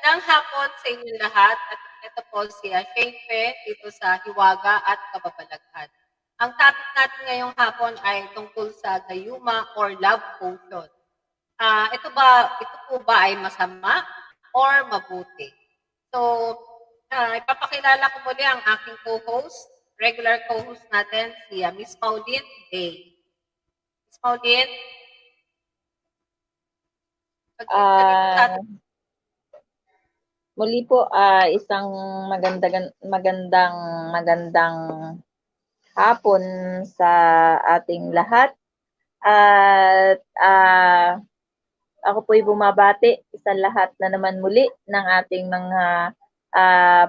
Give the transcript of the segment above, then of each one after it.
Magandang hapon sa inyong lahat at ito po si Shane dito sa Hiwaga at Kababalaghan. Ang topic natin ngayong hapon ay tungkol sa gayuma or love potion. Ito po ba ay masama or mabuti? So, ipapakilala ko muli ang aking co-host, regular co-host natin, si Miss Pauline Day. Miss Pauline? Muli po, isang magandang hapon sa ating lahat. At ako po'y bumabati sa lahat na naman muli ng ating mga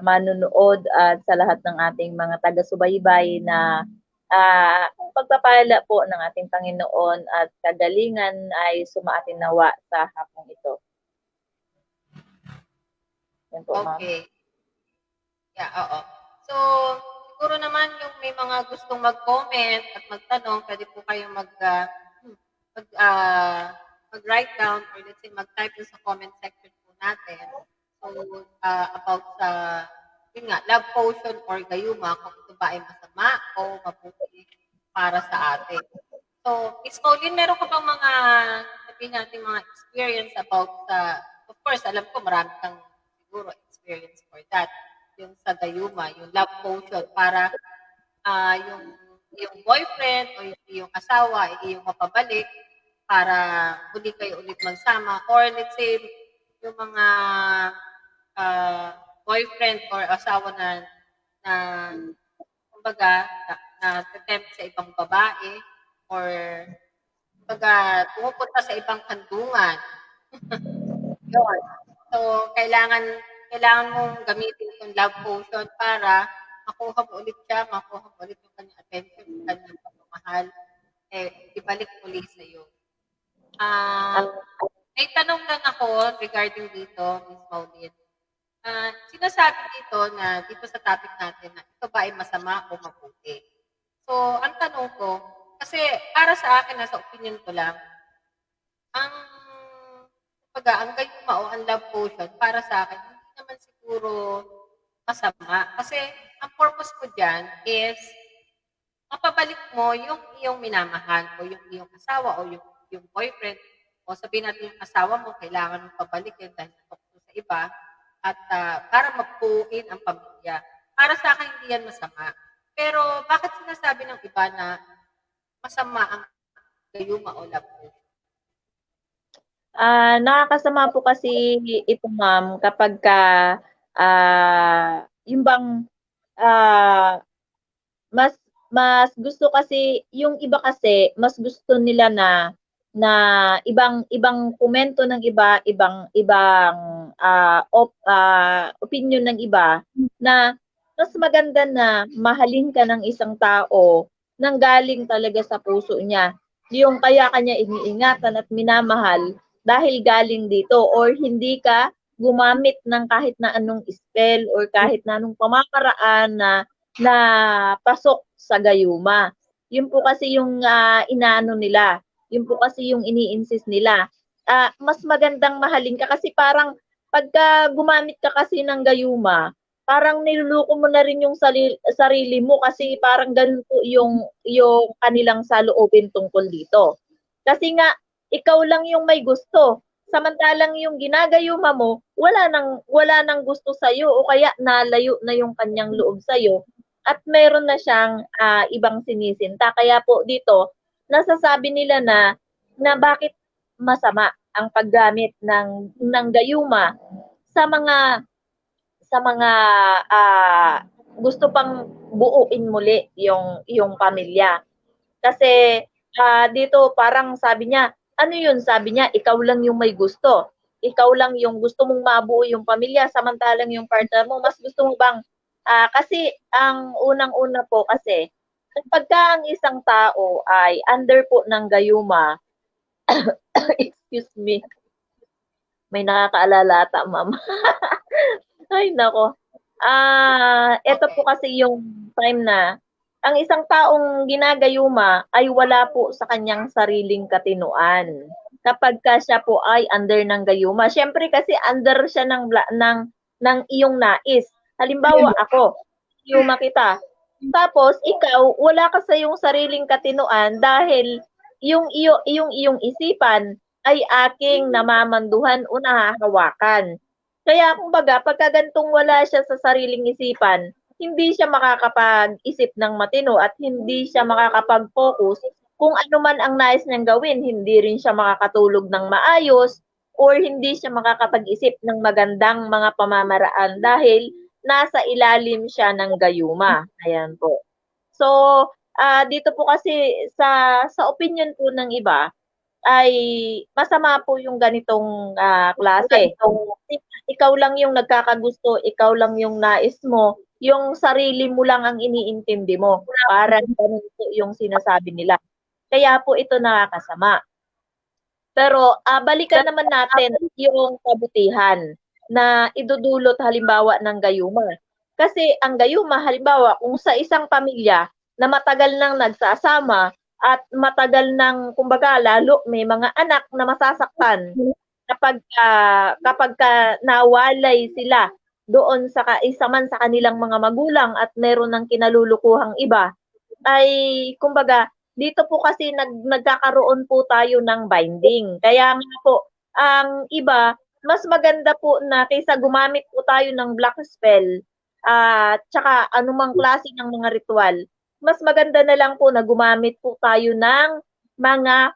manunood at sa lahat ng ating mga taga-subaybay na ang pagpapala po ng ating Panginoon at kagalingan ay sumaatin nawa sa hapong ito. Yan po, ma'am. Okay. Yeah, oo. So, siguro naman yung may mga gustong mag-comment at magtanong, pwede po kayong mag-write down or let's say mag-type sa comment section po natin. So, about sa, yun nga, love potion or gayuma, kung ito ba ay masama o mabuti para sa atin. So, Miss Pauline, meron ka bang mga, sabihin natin mga experience about sa, of course, alam ko marami kang siguro experience for that, yung sa gayuma, yung love potion, para yung boyfriend o yung asawa ay iyong mapabalik para muli kayo ulit magsama. Or let's say, yung mga boyfriend or asawa na kumbaga, na tempt sa ibang babae or kumbaga, pumupunta sa ibang kandungan. Yun. So, kailangan mong gamitin itong love potion para makuha mo ulit siya, makuha mo ulit yung kanyang attention, yung kanyang pagmamahal, ibalik muli sa'yo. May tanong lang ako regarding dito, Ms. Maudine. Sinasabi dito na dito sa topic natin na ito ba ay masama o mabuti. So, ang tanong ko, kasi para sa akin, nasa opinion ko lang, ang gayuma o ang love potion, para sa akin, hindi naman siguro masama. Kasi, ang purpose ko dyan is, mapabalik mo yung iyong minamahal o yung iyong asawa o yung boyfriend o sabihin natin yung asawa mo, kailangan mong pabalikin dahil nakapagpo sa iba at para mapuin ang pamilya. Para sa akin, hindi yan masama. Pero, bakit sinasabi ng iba na masama ang gayuma o love potion? Nakakasama po kasi ito, ma'am, kapag yung bang mas gusto kasi yung iba, kasi mas gusto nila na ibang komento ng iba, ibang opinion ng iba, na mas maganda na mahalin ka ng isang tao nang galing talaga sa puso niya. Yung kaya kanya iniingatan at minamahal dahil galing dito, or hindi ka gumamit ng kahit na anong spell or kahit na anong pamamaraan na pasok sa gayuma. Yun po kasi yung inaano nila. Yun po kasi yung ini-insist nila. Mas magandang mahalin ka, kasi parang pagka gumamit ka kasi ng gayuma, parang niluluko mo na rin yung sarili mo, kasi parang ganun po yung kanilang saloobin tungkol dito. Kasi nga, ikaw lang yung may gusto. Samantalang yung ginagayuma mo, wala nang gusto sa'yo, o kaya nalayo na yung kanyang loob sa'yo, at meron na siyang ibang sinisinta. Kaya po dito, nasasabi nila na bakit masama ang paggamit ng gayuma sa mga gusto pang buuin muli yung pamilya. Kasi dito parang sabi niya, ano yun? Sabi niya, ikaw lang yung may gusto. Ikaw lang yung gusto mong mabuo yung pamilya, samantalang yung partner mo, mas gusto mo bang, kasi ang unang-una po kasi, pagka ang isang tao ay under po ng gayuma, excuse me, may nakakaalala ata, ma'am. Ay, nako. Ito po kasi yung time na ang isang taong ginagayuma ay wala po sa kanyang sariling katinuan. kapag ka siya po ay under ng gayuma. Siyempre kasi under siya ng iyong nais. Halimbawa ako, gayuma kita. Tapos ikaw, wala ka sa iyong sariling katinoan dahil iyong isipan ay aking namamanduhan o nahahawakan. Kaya kumbaga, pagka gantong wala siya sa sariling isipan, hindi siya makakapag-isip ng matino at hindi siya makakapag-focus kung ano man ang nais niyang gawin. Hindi rin siya makakatulog ng maayos or hindi siya makakapag-isip ng magandang mga pamamaraan dahil nasa ilalim siya ng gayuma. Ayan po. So, dito po kasi sa opinion po ng iba ay masama po yung ganitong klase. Ikaw lang yung nagkakagusto, ikaw lang yung nais mo, yung sarili mo lang ang iniintindi mo. Parang ganun po yung sinasabi nila. Kaya po ito nakakasama. Pero balikan naman natin yung kabutihan na idudulot halimbawa ng gayuma. Kasi ang gayuma halimbawa kung sa isang pamilya na matagal nang nagsasama at matagal nang kumbaga lalo may mga anak na masasaktan kapag nawalay sila doon sa isa man sa kanilang mga magulang at meron ng kinalulukuhang iba ay kumbaga dito po kasi nagkakaroon po tayo ng binding. Kaya nga po, ang iba, mas maganda po na kaysa gumamit po tayo ng black spell at tsaka anumang klase ng mga ritual, mas maganda na lang po na gumamit po tayo ng mga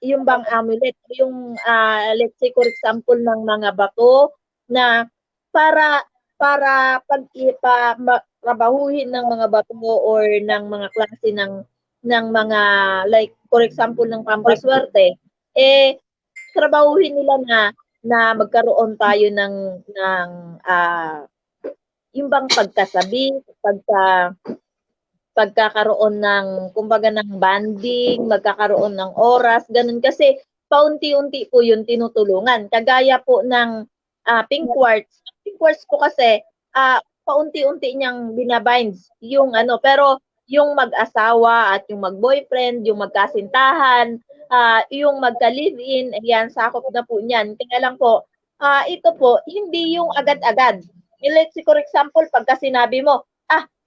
yung bang amulet, yung let's say for example ng mga bato na para trabahuhin ng mga bato or ng mga klase ng mga like for example ng pampaswerte trabahuhin nila na magkaroon tayo ng yung bang pagkasabi, pagkakaroon ng kumbaga ng banding, magkakaroon ng oras, ganun kasi paunti-unti po yun tinutulungan. Kagaya po ng pink quartz. Pink quartz po kasi paunti-unti niyang binabinds yung pero yung mag-asawa at yung mag-boyfriend, yung magkasintahan, yung magka-live-in, ayan, sakop na po niyan. Kaya lang po, ito po, hindi yung agad-agad. Let's say, for example, pagka sinabi mo,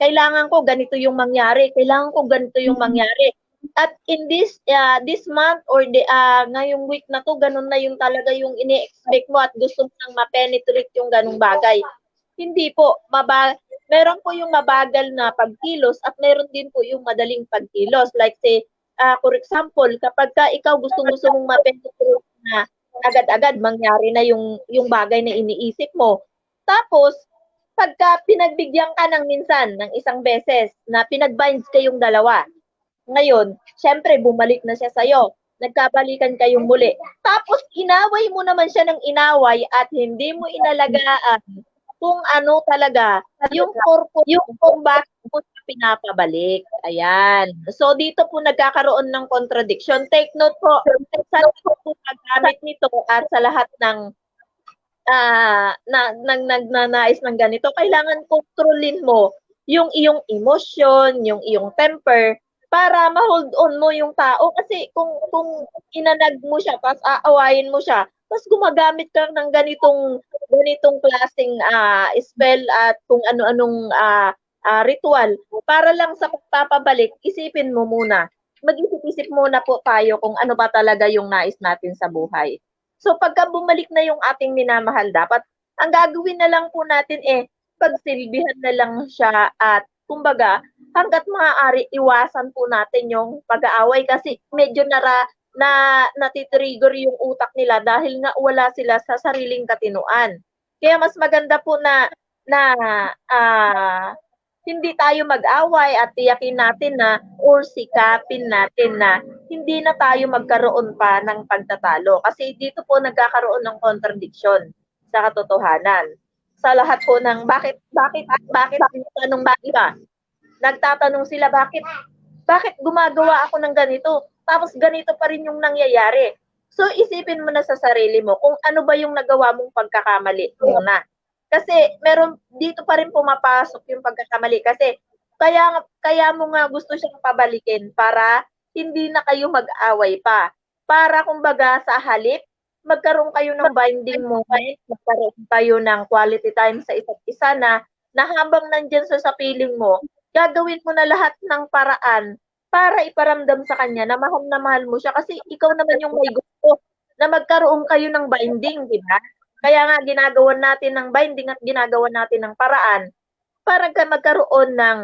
kailangan ko ganito yung mangyari, kailangan ko ganito yung mangyari. At in this month or ngayong week na to, ganun na yung talaga yung ini-expect mo at gusto mo nang ma-penetrate yung ganung bagay. Hindi po, meron po yung mabagal na pagkilos at meron din po yung madaling pagkilos. Like say, for example, kapag ikaw gusto mong ma-penetrate na agad-agad mangyari na yung bagay na iniisip mo. Tapos, pagka pinagbigyan ka ng minsan, ng isang beses, na pinag-binds kayong dalawa, ngayon, syempre, bumalik na siya sa'yo. Nagkabalikan kayong muli. Tapos, inaway mo naman siya ng inaway at hindi mo inalagaan kung ano talaga, yung purpose, kung bakit mo siya pinapabalik. Ayan. So, dito po nagkakaroon ng contradiction. Take note po, sa lahat po paggamit nito at sa lahat ng nagnanais ng ganito, kailangan kontrolin mo yung iyong emotion, yung iyong temper, para ma-hold on mo yung tao. Kasi kung inanag mo siya, tapos aawayin mo siya, tapos gumagamit ka ng ganitong klaseng spell at kung ano-anong ritual, para lang sa pagpapabalik, isipin mo muna. Mag-isip-isip muna po tayo kung ano ba talaga yung nais natin sa buhay. So pagka bumalik na yung ating minamahal, dapat ang gagawin na lang po natin pagsilbihan na lang siya at kumbaga hangga't maaari iwasan po natin yung pag-aaway kasi medyo natitrigger yung utak nila dahil nga wala sila sa sariling katinuan. Kaya mas maganda po na hindi tayo mag-away at tiyakin natin na or sikapin natin na hindi na tayo magkaroon pa ng pagtatalo. Kasi dito po nagkakaroon ng contradiction sa katotohanan. Sa lahat po ng bakit tanong ba iba? Nagtatanong sila bakit gumagawa ako ng ganito? Tapos ganito pa rin yung nangyayari. So isipin mo na sa sarili mo kung ano ba yung nagawa mong pagkakamali muna. Kasi meron dito pa rin pumapasok yung pagkakamali kasi kaya mo nga gusto siyang pabalikin para hindi na kayo mag-away pa. para kumbaga sa halip, magkaroon kayo ng binding moment, magkaroon kayo ng quality time sa isa't isa na habang nandiyan sa piling mo, gagawin mo na lahat ng paraan para iparamdam sa kanya na mahal mo siya kasi ikaw naman yung may gusto na magkaroon kayo ng binding, di ba? Kaya nga ginagawan natin ng binding at ginagawan natin ng paraan para magkaroon ng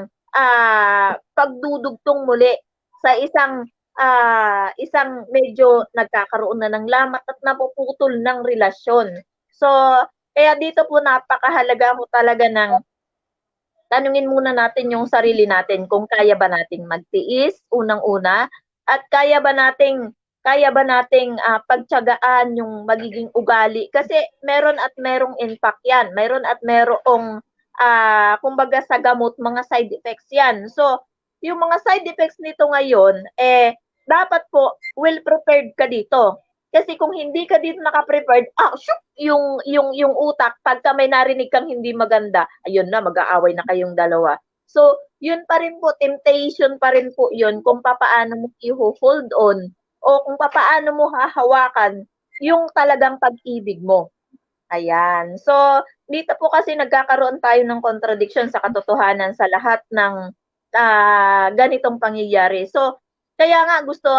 pagdudugtong muli sa isang medyo nagkakaroon na ng lamat at napuputol ng relasyon. So, kaya dito po napakahalaga po talaga ng tanungin muna natin yung sarili natin kung kaya ba nating magtiis unang-una at kaya ba nating pagtiyagaan yung magiging ugali kasi meron at merong impact yan. Meron at merong kumbaga sa gamot mga side effects yan. So, yung mga side effects nito ngayon dapat po well prepared ka dito. Kasi kung hindi ka dito naka-prepared, shoot, yung utak, pagka may narinig kang hindi maganda, ayun na, mag-aaway na kayong dalawa. So, yun pa rin po, temptation pa rin po yun kung papaano mo i-hold on o kung papaano mo hahawakan yung talagang pag-ibig mo. Ayan. So, dito po kasi nagkakaroon tayo ng contradiction sa katotohanan sa lahat ng ganitong pangyayari. So, kaya nga gusto,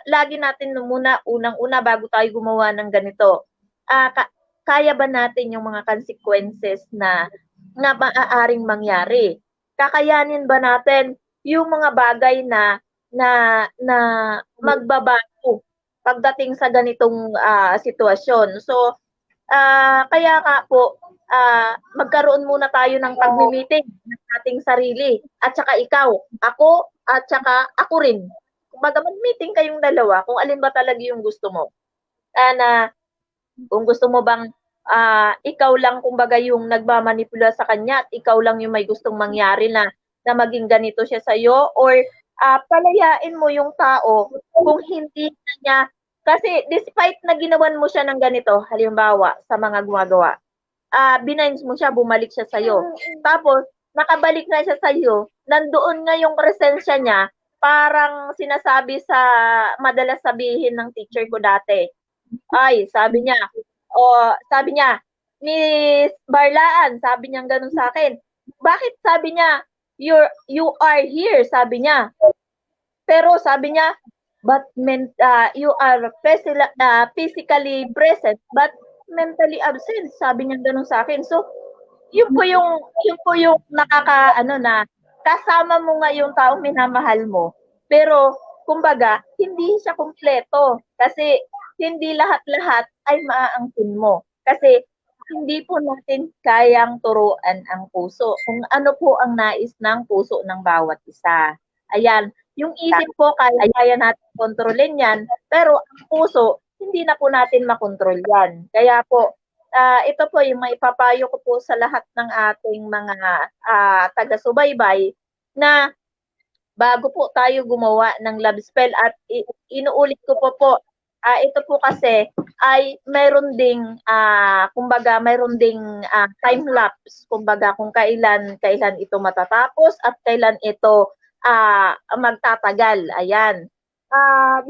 lagi natin muna, unang-una, bago tayo gumawa ng ganito, kaya ba natin yung mga consequences na maaaring mangyari? Kakayanin ba natin yung mga bagay na magbabago pagdating sa ganitong sitwasyon? So, kaya nga po, magkaroon muna tayo ng pagmi-meeting ng ating sarili at saka ikaw, ako at saka ako rin. Kumbaga mag-meeting kayong dalawa kung alin ba talaga yung gusto mo. Na kung gusto mo bang ikaw lang kumbaga yung nagmamanipula sa kanya at ikaw lang yung may gustong mangyari na maging ganito siya sa'yo or palayain mo yung tao kung hindi na niya kasi despite na ginawan mo siya ng ganito, halimbawa sa mga gumagawa, binines mo siya, bumalik siya sa'yo. Tapos, nakabalik na siya sa'yo, nandoon nga yung presensya niya, parang sinasabi sa madalas sabihin ng teacher ko dati. Ay, sabi niya, Miss Barlaan, sabi niya ganun sa akin. Bakit sabi niya, you are here, sabi niya. Pero sabi niya, but you are physically present, but mentally absent, sabi niya ganun sa akin. So, yun po yung na kasama mo nga yung taong minamahal mo. Pero, kumbaga, hindi siya kumpleto. Kasi, hindi lahat-lahat ay maaangkin mo. Kasi, hindi po natin kayang turuan ang puso. Kung ano po ang nais ng puso ng bawat isa. Ayan. Yung isip po, kaya natin kontrolin yan. Pero, ang puso, hindi na po natin makontrol yan. Kaya po, ito po yung maipapayo ko po sa lahat ng ating mga taga-subaybay na bago po tayo gumawa ng love spell at inuulit ko po, ito po kasi ay mayroon ding kumbaga mayroon ding time lapse kumbaga kung kailan ito matatapos at kailan ito magtatagal. Ayan.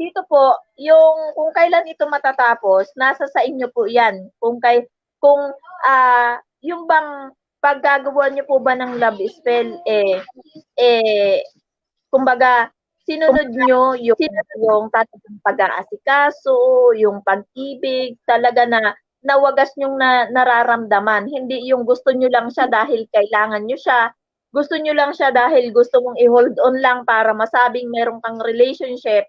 Dito po, yung kung kailan ito matatapos, nasa sa inyo po 'yan. Kung yung bang paggagawa niyo po ba ng love spell kumbaga sinunod niyo yung talagang pag-aasikaso, yung pag-ibig, talaga na nawagas niyong nararamdaman. Hindi yung gusto niyo lang siya dahil kailangan niyo siya. Gusto niyo lang siya dahil gusto mong i-hold on lang para masabing meron kang relationship.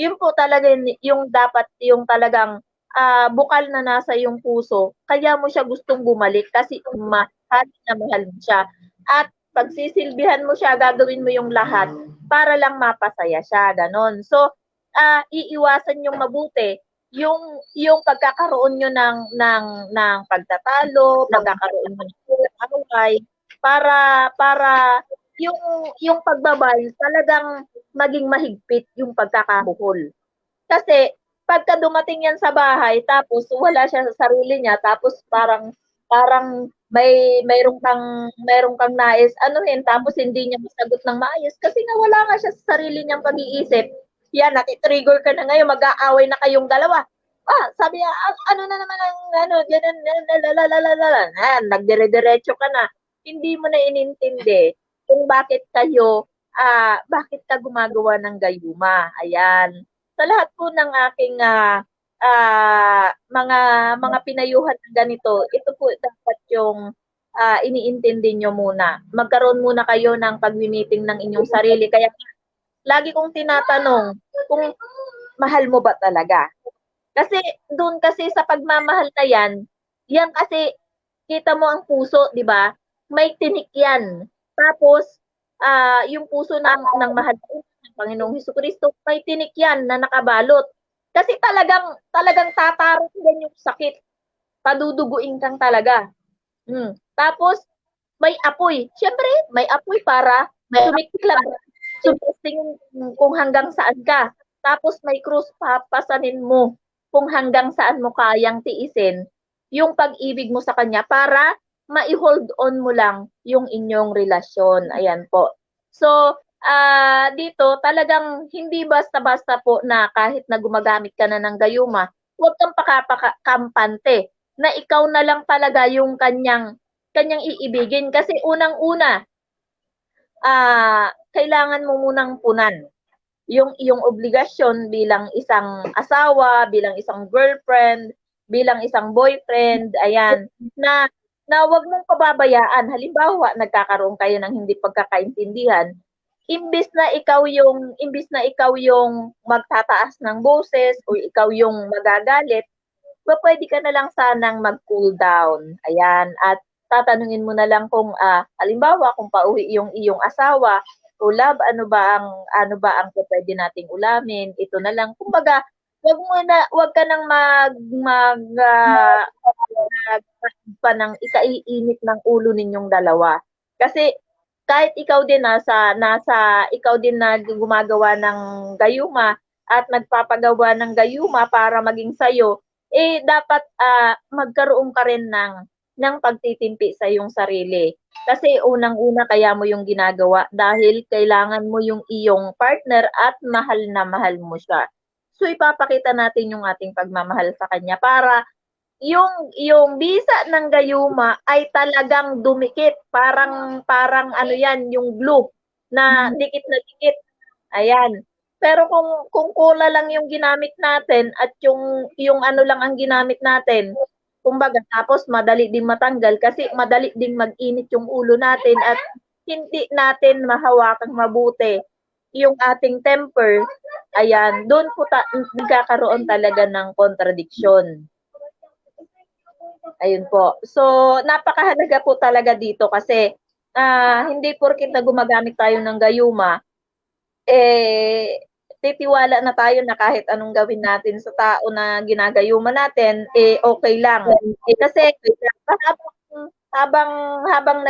Yun po talaga yung dapat yung talagang bukal na nasa yung puso. Kaya mo siya gustong bumalik kasi mahal na mahal mo siya. At pagsisilbihan mo siya, gagawin mo yung lahat para lang mapasaya siya, ganon. So, iiwasan yung mabuti yung pagkakaroon nyo ng pagtatalo, pagkakaroon nyo ng away, para yung pagbabal talagang maging mahigpit yung pagkakabuhol. Kasi pagka dumating yan sa bahay tapos wala siya sa sarili niya tapos parang mayroong kang nais anuhin tapos hindi niya masagot ng maayos kasi nga wala nga siya sa sarili niyang pag-iisip. yan, nati-trigger ka na ngayon, mag-aaway na kayong dalawa. Sabi niya, ano na naman ang ano, ganun, nagdire-diretso ka na. Hindi mo na inintindi kung bakit ka gumagawa ng gayuma. Ayan. Sa lahat po ng aking mga pinayuhan ng ganito, ito po dapat yung iniintindi nyo muna. Magkaroon muna kayo ng pag-meeting ng inyong sarili. Kaya lagi kong tinatanong kung mahal mo ba talaga? Kasi doon kasi sa pagmamahal na yan kasi kita mo ang puso, 'di ba? May tinik yan. Tapos yung puso ng mahal ng Panginoong Hesukristo, may tinik yan na nakabalot. Kasi talagang tatarot yan yung sakit. Paduduguin kang talaga. Tapos may apoy. Siyempre, may apoy para sumiklab. Sumesting kung hanggang saan ka. Tapos may krus, papasanin mo kung hanggang saan mo kayang tiisin yung pag-ibig mo sa kanya para ma-hold on mo lang yung inyong relasyon. Ayan po. So, dito talagang hindi basta-basta po na kahit na gumagamit ka na ng gayuma, huwag kang pakapakampante na ikaw na lang talaga yung kanyang iibigin. Kasi unang-una, kailangan mo munang punan yung iyong obligasyon bilang isang asawa, bilang isang girlfriend, bilang isang boyfriend, ayan, na wag mong pababayaan. Halimbawa, nagkakaroon kayo ng hindi pagkakaintindihan, imbis na ikaw yung magtataas ng boses o ikaw yung magagalit, pwede ka na lang sanang mag-cool down. Ayan, at tatanungin mo na lang kung halimbawa kung pauwi yung iyong asawa, o love, ano ba ang pwede nating ulamin? Ito na lang. Kumbaga, wag ka nang mag pa ng ikaiinit ng ulo ninyong dalawa. Kasi kahit ikaw din ikaw din na gumagawa ng gayuma at nagpapagawa ng gayuma para maging sayo, dapat magkaroon ka rin ng pagtitimpi sa iyong sarili. Kasi unang-una kaya mo yung ginagawa dahil kailangan mo yung iyong partner at mahal na mahal mo siya. So ipapakita natin yung ating pagmamahal sa kanya para yung bisa ng gayuma ay talagang dumikit, parang ano yan, yung glue na dikit na dikit. Ayan. Pero kung cola lang yung ginamit natin at yung ano lang ang ginamit natin, kumbaga tapos madali ding matanggal kasi madali ding mag-init yung ulo natin at hindi natin mahawakang mabuti yung ating temper. Ayan, doon po nagkakaroon talaga ng contradiction. Ayun po. So, napakahalaga po talaga dito kasi hindi porket na gumagamit tayo ng gayuma, titiwala na tayo na kahit anong gawin natin sa tao na ginagayuma natin, okay lang. Kasi habang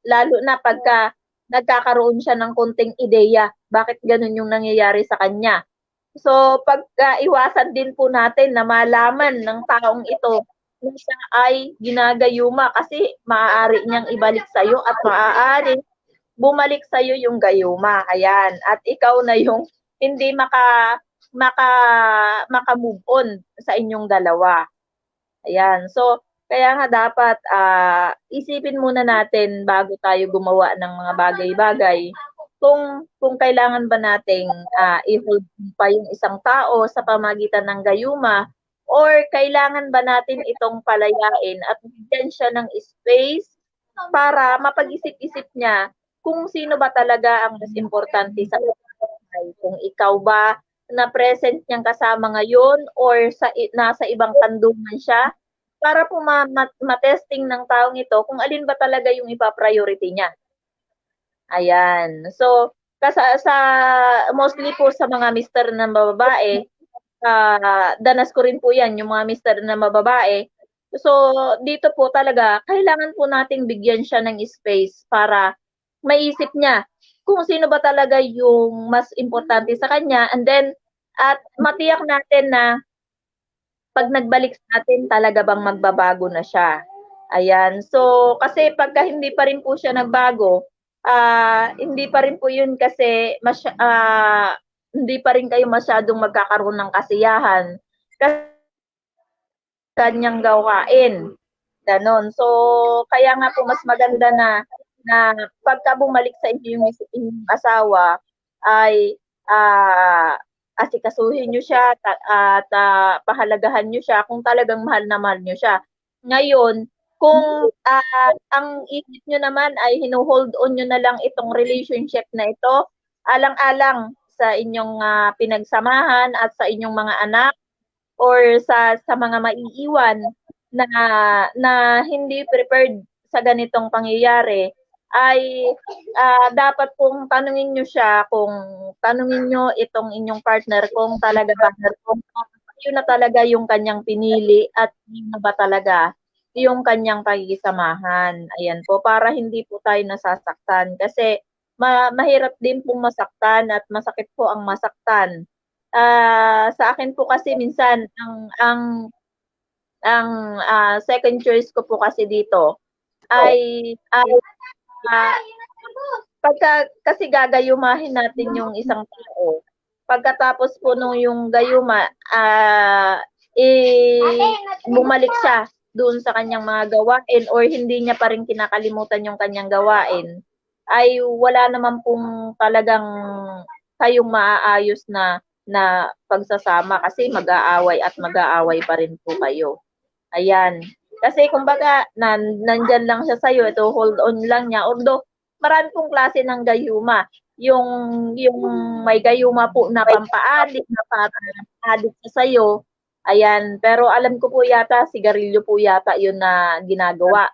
lalo na pagka nagkakaroon siya ng konting ideya, bakit ganun yung nangyayari sa kanya. So, iwasan din po natin na malaman ng taong ito na siya ay ginagayuma kasi maaari niyang ibalik sa'yo at maaari bumalik sa'yo yung gayuma. Ayan. At ikaw na yung hindi maka-move on sa inyong dalawa. Ayan. So, kaya nga dapat isipin muna natin bago tayo gumawa ng mga bagay-bagay kung kailangan ba nating i-hold pa yung isang tao sa pamagitan ng gayuma or kailangan ba natin itong palayain at bigyan siya ng space para mapag-isip-isip niya kung sino ba talaga ang mas importante sa buhay. Kung ikaw ba na present niyang kasama ngayon or nasa ibang kanlungan siya para po ma-testing ng taong ito kung alin ba talaga yung ipa-priority niya. Ayan. So, mostly po sa mga mister na babae, danas ko rin po yan, yung mga mister na babae. So, dito po talaga, kailangan po nating bigyan siya ng space para maisip niya kung sino ba talaga yung mas importante sa kanya and then at matiyak natin na pag nagbalik sa atin talaga bang magbabago na siya. Ayan. So, kasi pagka hindi pa rin po siya nagbago, hindi pa rin po yun kasi hindi pa rin kayo masyadong magkakaroon ng kasiyahan kanyang gawain. Ganon. So, kaya nga po mas maganda na pagka bumalik sa inyo yung asawa ay asikasuhin nyo siya at pahalagahan nyo siya kung talagang mahal na mahal nyo siya. Ngayon, kung ang isip nyo naman ay hinuhold on nyo na lang itong relationship na ito, alang-alang sa inyong pinagsamahan at sa inyong mga anak or sa mga maiiwan na hindi prepared sa ganitong pangyayari, ay dapat pong tanungin nyo siya, tanungin nyo itong inyong partner kung talaga ba yun na talaga yung kanyang pinili at yun na ba talaga yung kanyang pakikisamahan. Ayan po, para hindi po tayo nasasaktan. Kasi mahirap din pong masaktan at masakit po ang masaktan. Sa akin po kasi minsan ang second choice ko po kasi dito ay pagka kasi gagayumahin natin yung isang tao. Pagkatapos po nung yung gayuma bumalik siya doon sa kanyang mga gawain or hindi niya pa rin kinakalimutan yung kanyang gawain, ay wala naman pong talagang kayong maaayos na pagsasama kasi mag-aaway at mag-aaway pa rin po kayo. Ayan. Kasi kumbaga, nandyan lang siya sa'yo, ito hold on lang niya. Although, marami pong klase ng gayuma. Yung may gayuma po na pampaadik, na parang siya sa'yo. Ayan. Pero alam ko po yata, sigarilyo po yata yun na ginagawa.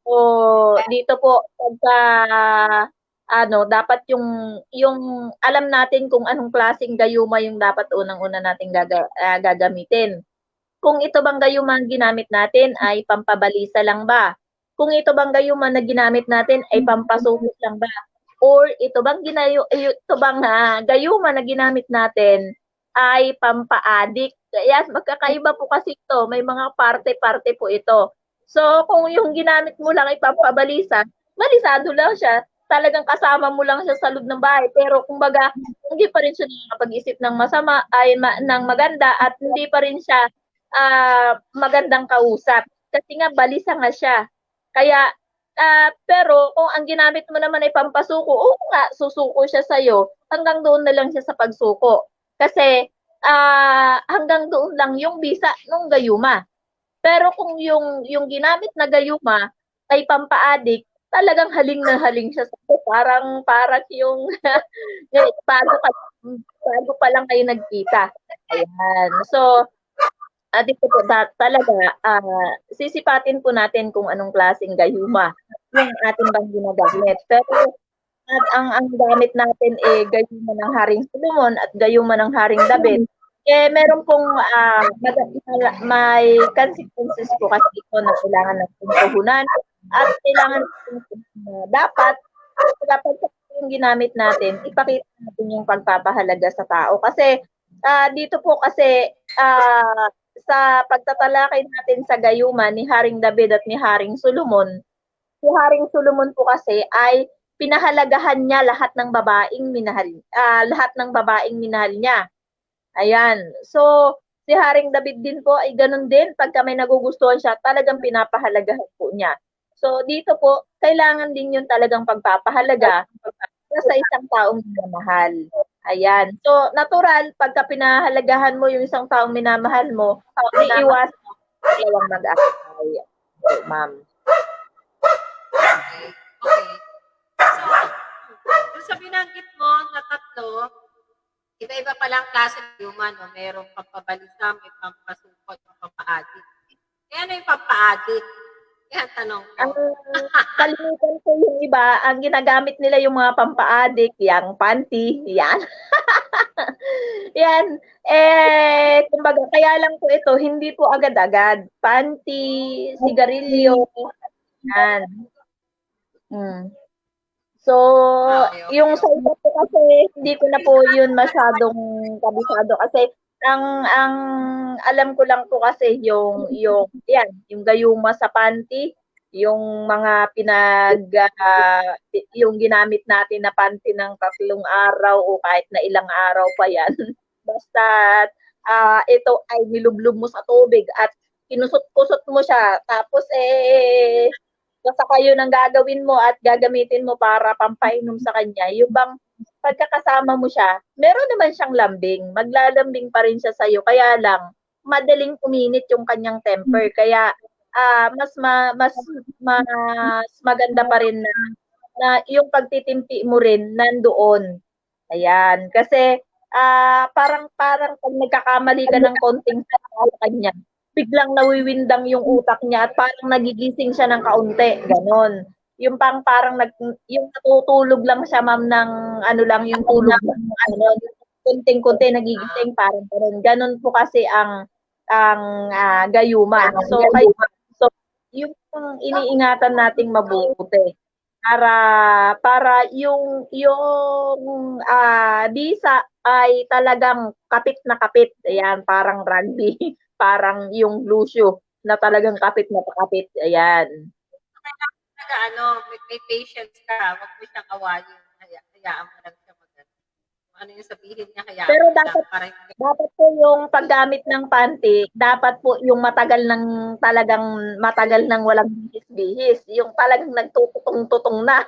So, dito po, pagka dapat yung alam natin kung anong klaseng gayuma yung dapat unang-una nating gagamitin. Kung ito bang gayuma ang ginamit natin ay pampabalisa lang ba? Kung ito bang gayuma na ginamit natin ay pampasukot lang ba? Or ito bang gayuma na ginamit natin ay pampaadik? Kaya magkakaiba po kasi ito, may mga parte-parte po ito. So, kung yung ginamit mo lang ay pampabalisa, balisado lang siya. Talagang kasama mo lang siya sa loob ng bahay. Pero kumbaga, hindi pa rin siya nakakapag-isip ng masama, ng maganda at hindi pa rin siya magandang kausap. Kasi nga, balisa nga siya. Kaya, pero kung ang ginamit mo naman ay pampasuko, oo nga, susuko siya sa'yo. Hanggang doon na lang siya sa pagsuko. Kasi, hanggang doon lang yung bisa ng gayuma. Pero kung yung ginamit na gayuma ay pampaadik, talagang haling na haling siya sa'yo. Parang yung bago pa lang kayo nagkita. Ayan. So, dito po talaga, sisipatin po natin kung anong klaseng gayuma yung ating bang ginagamit. Pero ang gamit natin gayuma ng Haring Solomon at gayuma ng Haring David. Meron pong may consequences po kasi ito na kailangan natin puhunan at kailangan dapat yung ginamit natin, ipakita natin yung pagpapahalaga sa tao. Kasi dito po kasi sa pagtatalakay natin sa gayuma ni Haring David at ni Haring Solomon, si Haring Solomon po kasi ay pinahalagahan niya lahat ng babaeng minahal niya. Ayan. So, si Haring David din po ay ganun din. Pagka may nagugustuhan siya, talagang pinapahalagahan po niya. So, dito po, kailangan din yung talagang pagpapahalaga sa isang taong minamahal. Ayan. So, natural, pagka pinahalagahan mo yung isang taong minamahal mo, iiwasan mo dalawang mag-aaway. Ma'am. So, sa binanggit mo na tatlo, iba-iba palang klase ng human, no? Merong pampabalisa, may pampasukot, pampaadik. Kaya ano yung pampaadik? Yan, tanong ko. Kalimutan ko yung iba, ang ginagamit nila yung mga pampaadik, yung panty, yan. Yan. Kumbaga, kaya lang po ito, hindi po agad-agad. Panty, sigarilyo, yan. So, yung sa iba po kasi, hindi ko na po yun masyadong kabisado kasi ang alam ko lang po kasi yung gayuma sa panty yung mga yung ginamit natin na panty ng 3 araw o kahit na ilang araw pa yan. Basta ito ay nilublob mo sa tubig at kinusot-kusot mo siya. Tapos basta kayo ng gagawin mo at gagamitin mo para pampainom sa kanya. Yung bang pagkakasama mo siya, meron naman siyang lambing. Maglalambing pa rin siya sa'yo. Kaya lang, madaling uminit yung kanyang temper. Kaya mas maganda pa rin na yung pagtitimpi mo rin nandoon. Ayan, kasi parang parang pag nagkakamali ka ng konting sa kanya, biglang nawiwindang yung utak niya at parang nagigising siya ng kaunti, gano'n. Yung parang yung natutulog lang siya ma'am ng ano lang yung tulog ng ano, konting-konti nagigising parang gano'n. Gano'n po kasi ang gayuma. So yung iniingatan nating mabuti para para yung bisa ay talagang kapit na kapit. Ayan, parang rugby, parang yung Lucio na talagang kapit na kapit. Ayan. Talaga ano, may patience ka, wag mo siyang awayin. Hayaan mo lang siya kung ano yung sabihin niya, hayaan Pero mo lang dapat para hindi dapat po yung paggamit ng panty, dapat po yung matagal ng walang bihis-bihis, yung talagang nagtututong-tutong na.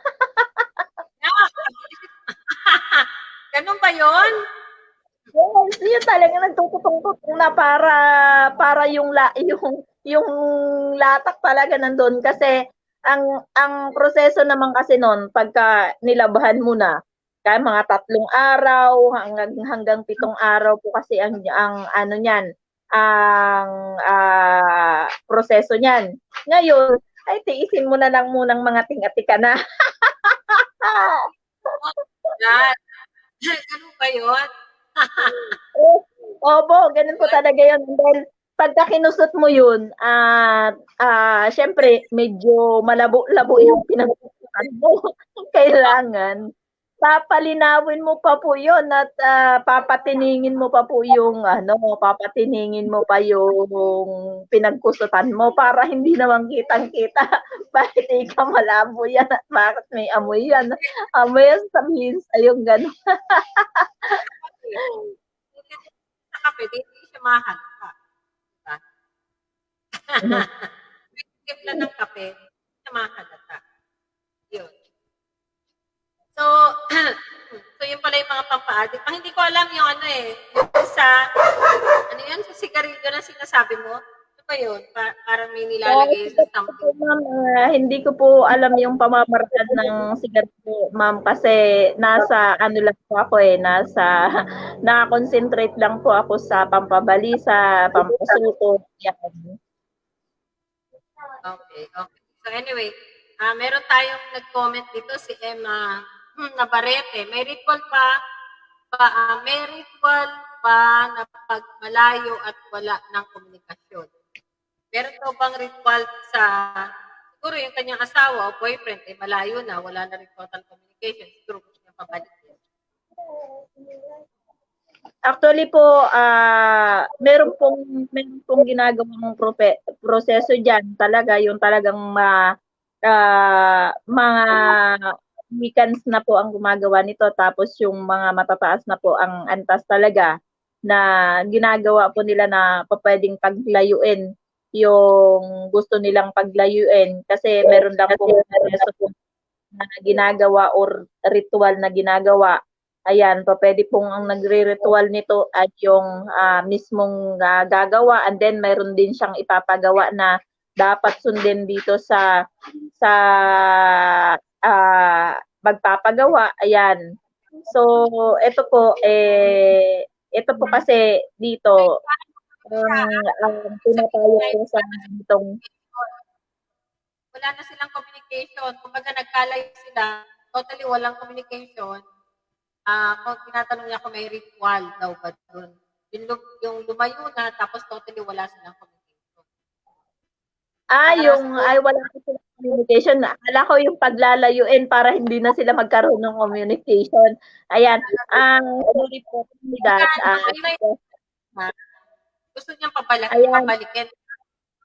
Ganun ba yun? Yes, yun talaga nagtututong-tutong na para yung latak talaga nandun kasi ang proseso naman kasi nun pagka nilabahan mo na kaya mga 3 araw hanggang 7 araw po kasi ang ano niyan ang proseso niyan. Ngayon ay tiisin mo na lang munang mga tinga-tika na. Yan. Ganun ba yun? Opo, ganun po talaga yun. And then, pagka kinusot mo yun, syempre, medyo malabo-labo yung pinagkukutan mo. Kailangan, papalinawin mo pa po yun at papatiningin mo pa po papatiningin mo pa yung pinagkusutan mo para hindi naman kitang-kita. Bakit ikaw malabo yan at bakit may amoy yan? Amoy yan sabihin sa'yo gano'n. Sa kape, di hindi siya mahalata. Diba? Timpla ng kape, hindi siya mahalata. Yun. So, so yun pala yung mga pampaadit. Ang hindi ko alam yung ano yung ano yun, sa sigarilyo na sinasabi mo. Ano ba yun? Parang may nilalagay sa something. Ma'am, hindi ko po alam yung pamamaraan ng sigarilyo, ma'am, kasi nasa ano lang po ako na-concentrate lang po ako sa pampabalisa, pampasuto, yan. Okay, okay. So anyway, meron tayong nag-comment dito si Emma Navarrete. May ritual pa na pag malayo at wala ng komunikasyon. Meron daw bang ritual sa siguro yung kanyang asawa o boyfriend ay malayo na, wala na rin total communication, siguro gusto niya pabalikin. Actually po, meron pong ginagawang proseso diyan talaga yung talagang mga weekends na po ang gumagawa nito tapos yung mga matataas na po ang antas talaga na ginagawa po nila na pupuwedeng paglayuin yung gusto nilang paglayuin kasi meron lang pong proseso na ginagawa or ritual na ginagawa. Ayan, pupuwede pong ang nagre-ritual nito ay yung mismong gagawa and then mayroon din siyang ipapagawa na dapat sundin dito sa magpapagawa. Ayan. So, ito po kasi dito ang pinapayo ko sa ganitong Wala na silang communication. Kumbaga nagkalayo sila, totally walang communication. Kung tinatanong niya kung may ritual daw ba doon. Yung lumayo na, tapos totally wala silang communication. wala na silang communication. Akala ko yung paglalayuin para hindi na sila magkaroon ng communication. Ayan, ang theory po that, Gusto niyang ayan, pabalikin.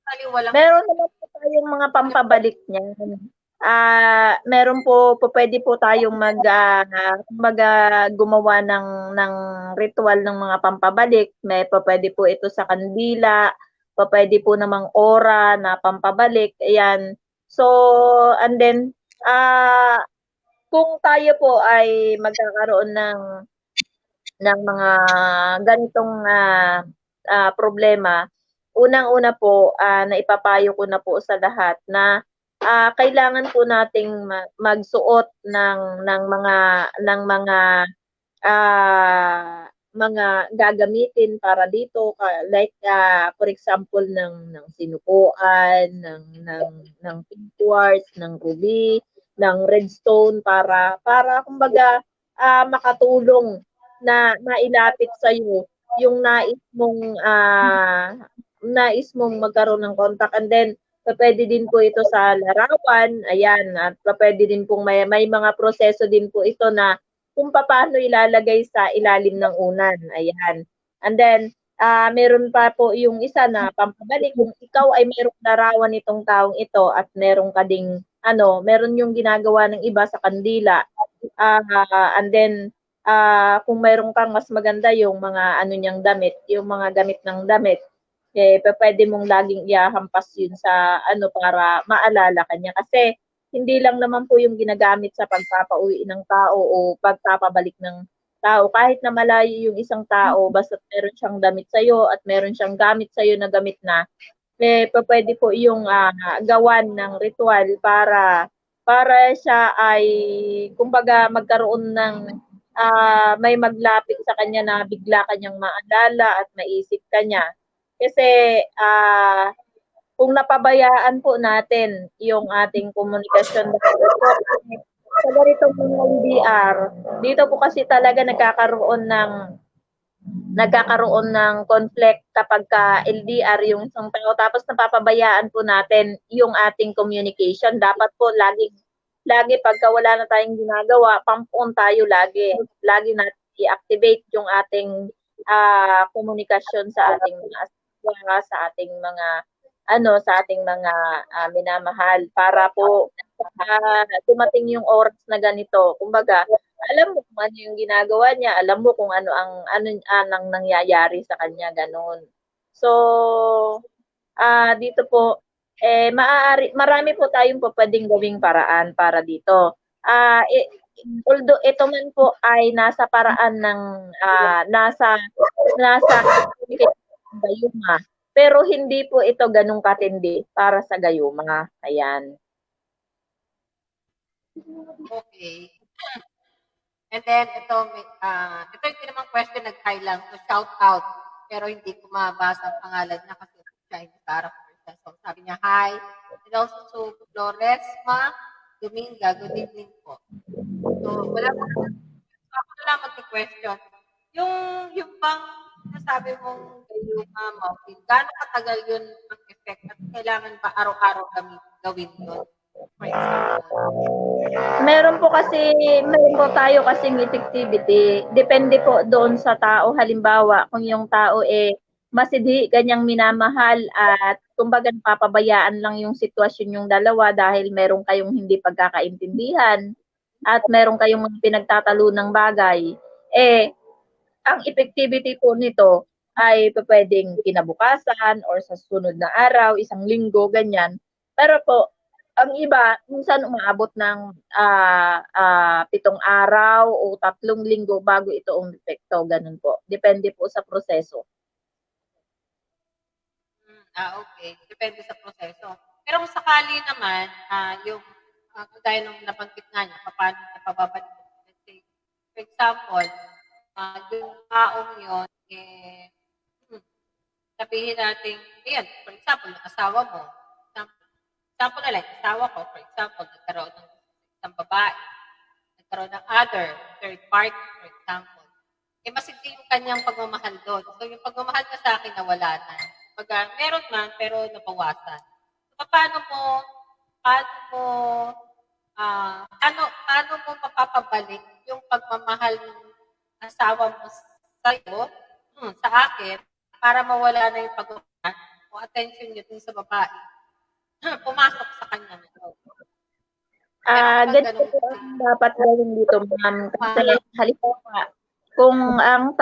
Baliwalang Meron naman po tayong mga pampabalik niyan. Meron po pupuwede po tayong kumbaga gumawa ng ritwal ng mga pampabalik. May pupuwede po ito sa kandila, pupuwede po namang ora na pampabalik, ayan. So, and then, kung tayo po ay magkakaroon ng mga ganitong, problema, unang-una po, naipapayo ko na po sa lahat na, kailangan po nating magsuot ng mga gagamitin para dito like, for example ng sinukuan, ng pink quartz, ng ruby, ng redstone para kumbaga, makatulong na mailapit sa'yo yung nais mong magkaroon ng contact, and then pupuwede din po ito sa larawan, ayan, at pupuwede din pong may mga proseso din po ito na kung papaano ilalagay sa ilalim ng unan, ayan. And then, meron pa po yung isa na pampabalik kung ikaw ay merong larawan nitong taong ito at meron ka ding meron yung ginagawa ng iba sa kandila, and then, kung meron kang mas maganda yung mga niyang damit, yung mga gamit ng damit, pupuwede mong laging ihahampas yun sa para maalala ka niya. Kasi hindi lang naman po yung ginagamit sa pagpapauwi ng tao o pagpapabalik ng tao. Kahit na malayo yung isang tao, basta't meron siyang damit sa'yo at meron siyang gamit sa'yo na gamit na, pupuwede po yung, gawan ng ritwal para siya ay kumbaga magkaroon ng, may maglapit sa kanya na bigla ka niyang maalala at maisip ka niya. Kasi, kung napabayaan po natin yung ating komunikasyon dahil po sa ganitong mga LDR, dito po kasi talaga nagkakaroon ng conflict kapagka LDR yung isang tao tapos napapabayaan po natin yung ating communication. Dapat po lagi pagka wala na tayong ginagawa, pang-phone tayo lagi. Lagi natin i-activate yung ating komunikasyon sa ating mga asawa, sa ating mga minamahal para po dumating yung oras na ganito. Kumbaga, alam mo kung ano yung ginagawa niya, alam mo kung anong nangyayari sa kanya, gano'n. So, dito po, marami po tayong pupuwedeng gawing paraan para dito. Although ito man po ay nasa paraan ng, nasa gayuma, pero hindi po ito gano'n katindi para sa gayuma, ayan. okay. And then ito hindi naman question, nag-hi lang. So shout out. Pero hindi ko mabasa ang pangalan niya kasi Chinese character siya. So sabi niya hi. And also to Flores Ma Dominga, good evening po. So wala pa naman. So ako na lang magki-question. Yung bang nasabi mong gayuma mountain, gaano katagal yun ang effect at kailangan ba araw-araw gawin yun? For example. Meron po tayo kasing effectivity. Depende po doon sa tao. Halimbawa, kung yung tao masidhi kanyang minamahal at kumbaga napapabayaan lang yung sitwasyon yung dalawa dahil meron kayong hindi pagkakaintindihan at meron kayong mga pinagtatalunang bagay, ang effectivity po nito ay pupuwedeng kinabukasan or sa susunod na araw, isang linggo, ganyan. Pero po, ang iba minsan umaabot ng, 7 araw o 3 linggo bago ito umepekto, gano'n po. Depende po sa proseso. Okay. Depende sa proseso. Pero kung sakali naman, yung kagaya nung nabanggit nga niya, papaano niya pababalik. Let's say, for example, yung taong yun, sabihin natin, ayan, for example, yung asawa mo, example na lang, asawa ko, for example, nagkaroon ng isang babae, nagkaroon ng other, third party, for example, masigli yung kanyang pagmamahal doon. So, yung pagmamahal niya sa akin nawala na. Meron man, pero nabawasan. So, paano mo mapapabalik yung pagmamahal ng asawa mo sa'yo, sa akin, para mawala na yung pagmamahal? o attention niya dun sa babae, pumasok sa kanya na yun. Meron ka bang Ganito ganung po ang dapat gawin dito, ma'am. Kasi halimbawa, kung ang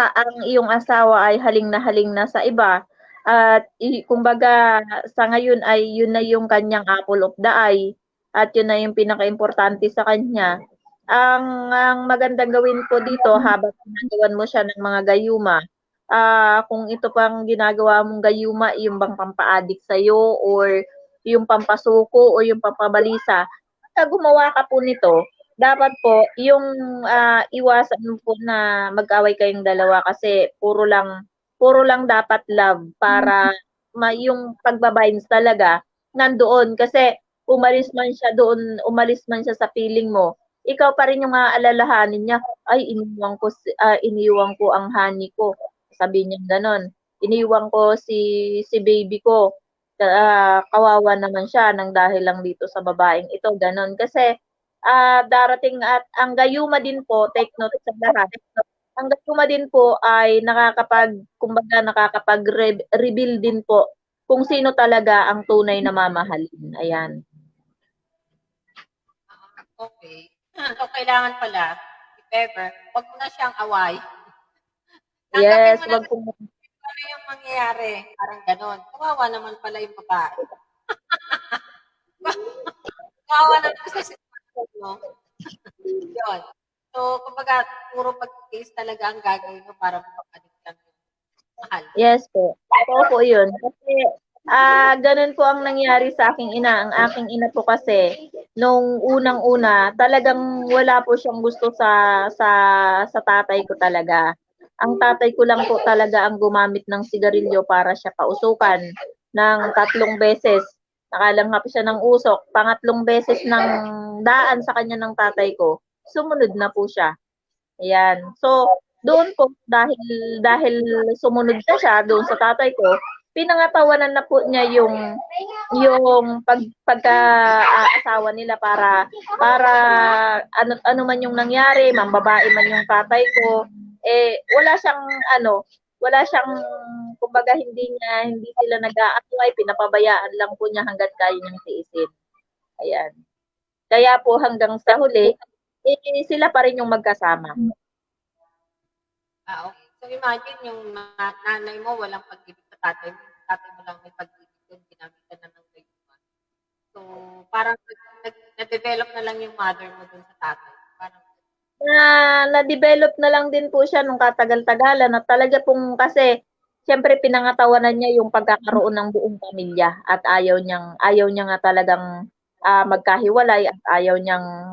iyong asawa ay haling na sa iba at kumbaga sa ngayon ay yun na yung kanyang apple of the eye at yun na yung pinakaimportante sa kanya. Ang magandang gawin po dito habang ginagawan mo siya ng mga gayuma, kung ito pang ginagawa mong gayuma, yung bang pampa-addict sa'yo or yung pampasuko o yung pampabalisa, pagka gumawa ka po nito, dapat po yung iwasan mo po na mag-away kayong dalawa kasi puro lang dapat love para yung pagbabinds talaga nandoon kasi umalis man siya sa feeling mo, ikaw pa rin yung aalalahanin niya, ay iniwan ko ang honey ko. Sabi niya gano'n, iniwan ko si baby ko. Kawawa naman siya nang dahil lang dito sa babaeng ito, gano'n. Kasi darating at ang gayuma din po, take note sa lahat, ang gayuma din po ay kumbaga nakakapag-reveal din po kung sino talaga ang tunay na mamahalin. Ayan. okay. So, kailangan pala, if ever, wag mo na siyang away. Tanggapin Yes, mo na wag lang pong kung ano yung mangyayari. Parang ganon. Kawawa naman pala yung babae. Kawawa naman sa sitwasyon, no? Yun. So, kumbaga, puro pag-tiis talaga ang gagawin mo para makapalit lang yung mahal. yes po. Totoo po 'yun. Kasi, gano'n po ang nangyari sa aking ina. Ang aking ina po kasi nung unang-una talagang wala po siyang gusto sa tatay ko talaga. Ang tatay ko lang po talaga ang gumamit ng sigarilyo para siya pausukan ng 3 beses. Nakalanghap siya ng usok, pangatlong beses ng daan sa kanya ng tatay ko, sumunod na po siya. Ayan. So, doon po dahil sumunod na siya doon sa tatay ko, pinangatawanan na po niya yung pagka-asawa nila para ano man yung nangyari, mambabae man yung tatay ko, wala siyang wala siyang kumbaga hindi sila nag-aaway, pinapabayaan lang po niya hangga't kaya niyang tiisin. Ayan. Kaya po hanggang sa huli, sila pa rin yung magkasama. Okay. So, imagine yung nanay mo walang pag-ibig sa tatay mo. Tatay mo lang may pag-ibig doon, ginamitan na ng gayuma. So, parang na-develop na lang yung mother mo doon sa tatay. Parang, Na-develop na lang din po siya nung katagal-tagalan at talaga pong kasi siyempre pinangatawanan niya yung pagkakaroon ng buong pamilya at ayaw niya nga talagang magkahiwalay at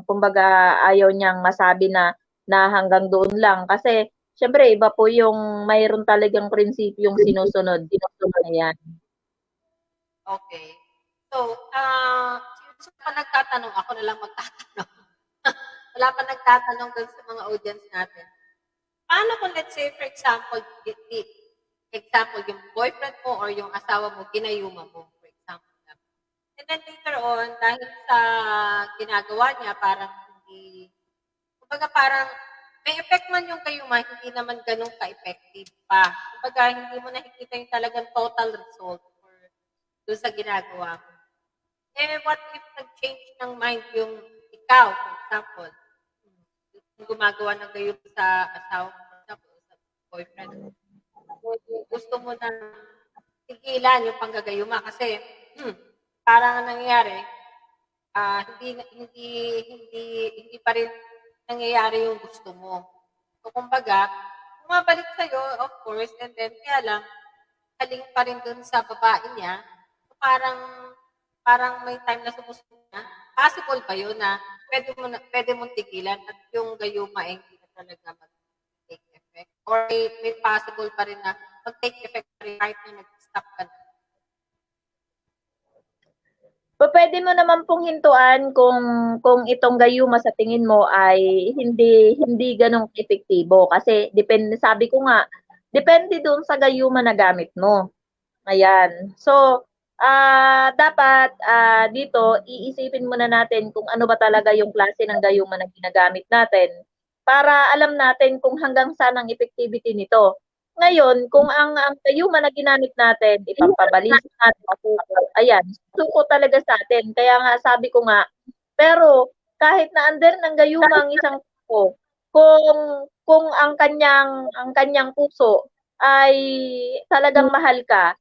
kumbaga ayaw niyang masabi na hanggang doon lang kasi siyempre iba po yung mayroon talagang prinsipyong sinusunod. Ayan. okay. So, sino pa nagtatanong? Ako na lang magtatanong. Wala pa nagtatanong doon sa mga audience natin. Paano kung let's say, for example, yung boyfriend mo or yung asawa mo, ginayuma mo, for example. And then later on, dahil sa ginagawa niya, parang hindi, kumbaga parang may effect man yung gayuma, hindi naman ganun ka-effective pa. Kumbaga, hindi mo nakikita yung talagang total result or doon sa ginagawa mo. What if nag-change ng mind yung ikaw, for example, yung gumagawa ng gayon sa asawa mo, for example, sa boyfriend mo. Gusto mo na tigilan yung panggagayuma kasi parang ang nangyayari, hindi pa rin nangyayari yung gusto mo. So, kumbaga, bumabalik sa'yo, of course, and then, kaya lang, haling pa rin dun sa babae niya, so, parang may time na sumusunod na, possible ba yun na pwede mong tigilan at yung gayuma ay hindi na talaga mag-take effect? Or may possible pa rin na mag-take effect pa rin kahit na nag-stop ka na? Pupuwede mo naman pong hintuan kung itong gayuma sa tingin mo ay hindi gano'n ka-epektibo kasi sabi ko nga, depende doon sa gayuma na gamit mo, ayan. So, dapat, dito iisipin muna natin kung ano ba talaga yung klase ng gayuma na ginagamit natin para alam natin kung hanggang saan ang effectivity nito. Ngayon, kung ang gayuma na ginamit natin, ipampabalisa natin, suko, ayan, suko talaga sa atin. Kaya nga, sabi ko nga, pero kahit na under ng gayuma ang isang tao, kung ang kanyang puso ay talagang mahal ka,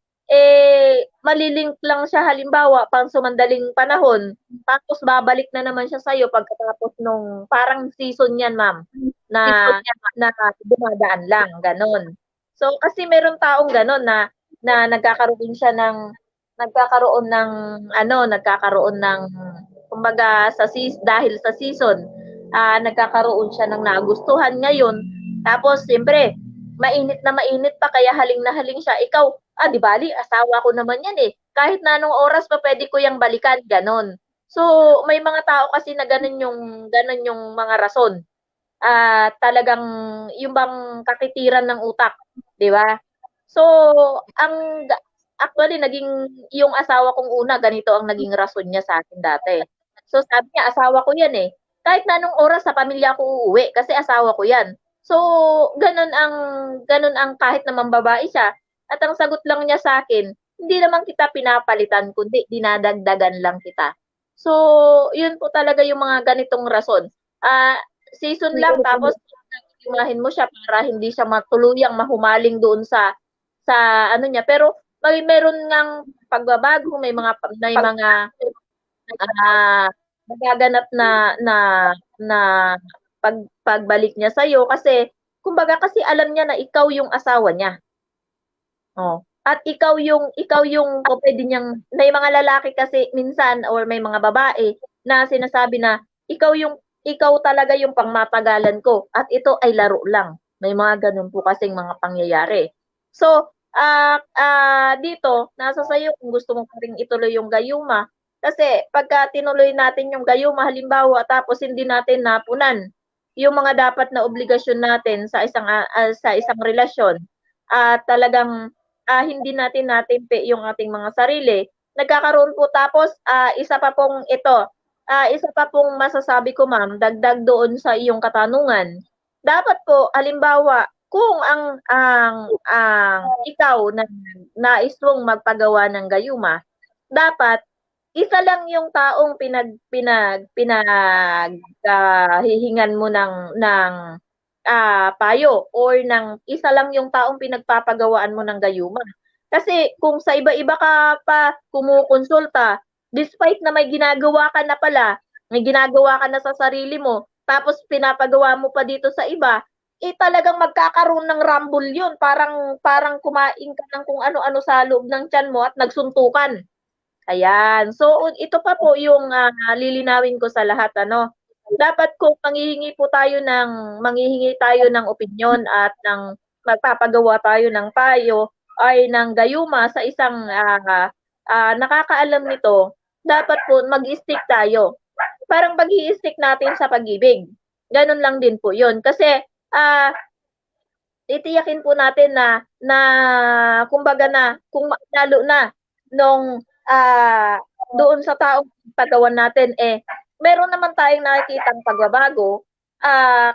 malilink lang siya halimbawa pang sumandaling panahon, tapos babalik na naman siya sa'yo pagkatapos nung parang season yan, ma'am, na na dumadaan lang, gano'n. So, kasi meron taong gano'n na nagkakaroon ng kumbaga dahil sa season, nagkakaroon siya ng nagustuhan ngayon. Tapos siyempre, mainit pa kaya haling na haling siya. Ikaw, di bali, asawa ko naman yan eh. Kahit na anong oras pa pwede ko yang balikan, ganon. So, may mga tao kasi na ganon yung mga rason. Talagang yung bang kakitiran ng utak, 'di ba? So, ang actually naging yung asawa kong una ganito ang naging rason niya sa akin dati. So, sabi niya asawa ko 'yan eh. Kahit na anong oras sa pamilya ko uuwi kasi asawa ko 'yan. So, ganun ang kahit naman babae siya at ang sagot lang niya sa akin, hindi naman kita pinapalitan kundi dinadagdagan lang kita. So, yun po talaga yung mga ganitong rason. Season lang tapos imahin mo siya para hindi siya matuluyang mahumaling doon sa ano niya. Pero meron ngang pagbabago, may mga magaganap na pagbalik niya sa iyo kasi kumbaga kasi alam niya na ikaw yung asawa niya. Oh. At ikaw yung pwede niyang may mga lalaki kasi minsan or may mga babae na sinasabi na ikaw talaga yung pangmatagalan ko at ito ay laro lang. May mga ganun po kasing mga pangyayari. So, dito nasa sayo kung gusto mo pa ring ituloy yung gayuma kasi pagka tinuloy natin yung gayuma halimbawa tapos hindi natin napunan yung mga dapat na obligasyon natin sa isang relasyon at talagang hindi natin natimpi yung ating mga sarili. Nagkakaroon po tapos isa pa pong masasabi ko ma'am, dagdag doon sa iyong katanungan. Dapat po halimbawa kung ang ikaw na nais mong magpagawa ng gayuma, dapat isa lang yung taong hihingan mo ng payo or ng isa lang yung taong pinagpapagawaan mo ng gayuma. Kasi kung sa iba-iba ka pa kumukonsulta, despite na may ginagawa ka na pala, may ginagawa ka na sa sarili mo, tapos pinapagawa mo pa dito sa iba, talagang magkakaroon ng rumble yun. Parang kumain ka ng kung ano-ano sa loob ng tiyan mo at nagsuntukan. Ayan. So, ito pa po yung lilinawin ko sa lahat, ano. Dapat kung manghihingi tayo ng opinyon at magpapagawa tayo ng payo ay ng gayuma sa isang nakakaalam nito, dapat po mag-stick tayo. Parang pag-i-stick natin sa pag-ibig. Ganun lang din po 'yun. Kasi titiyakin po natin na kumbaga na kung lalo na nung doon sa taong pagawan natin meron naman tayong nakikitang pagbabago,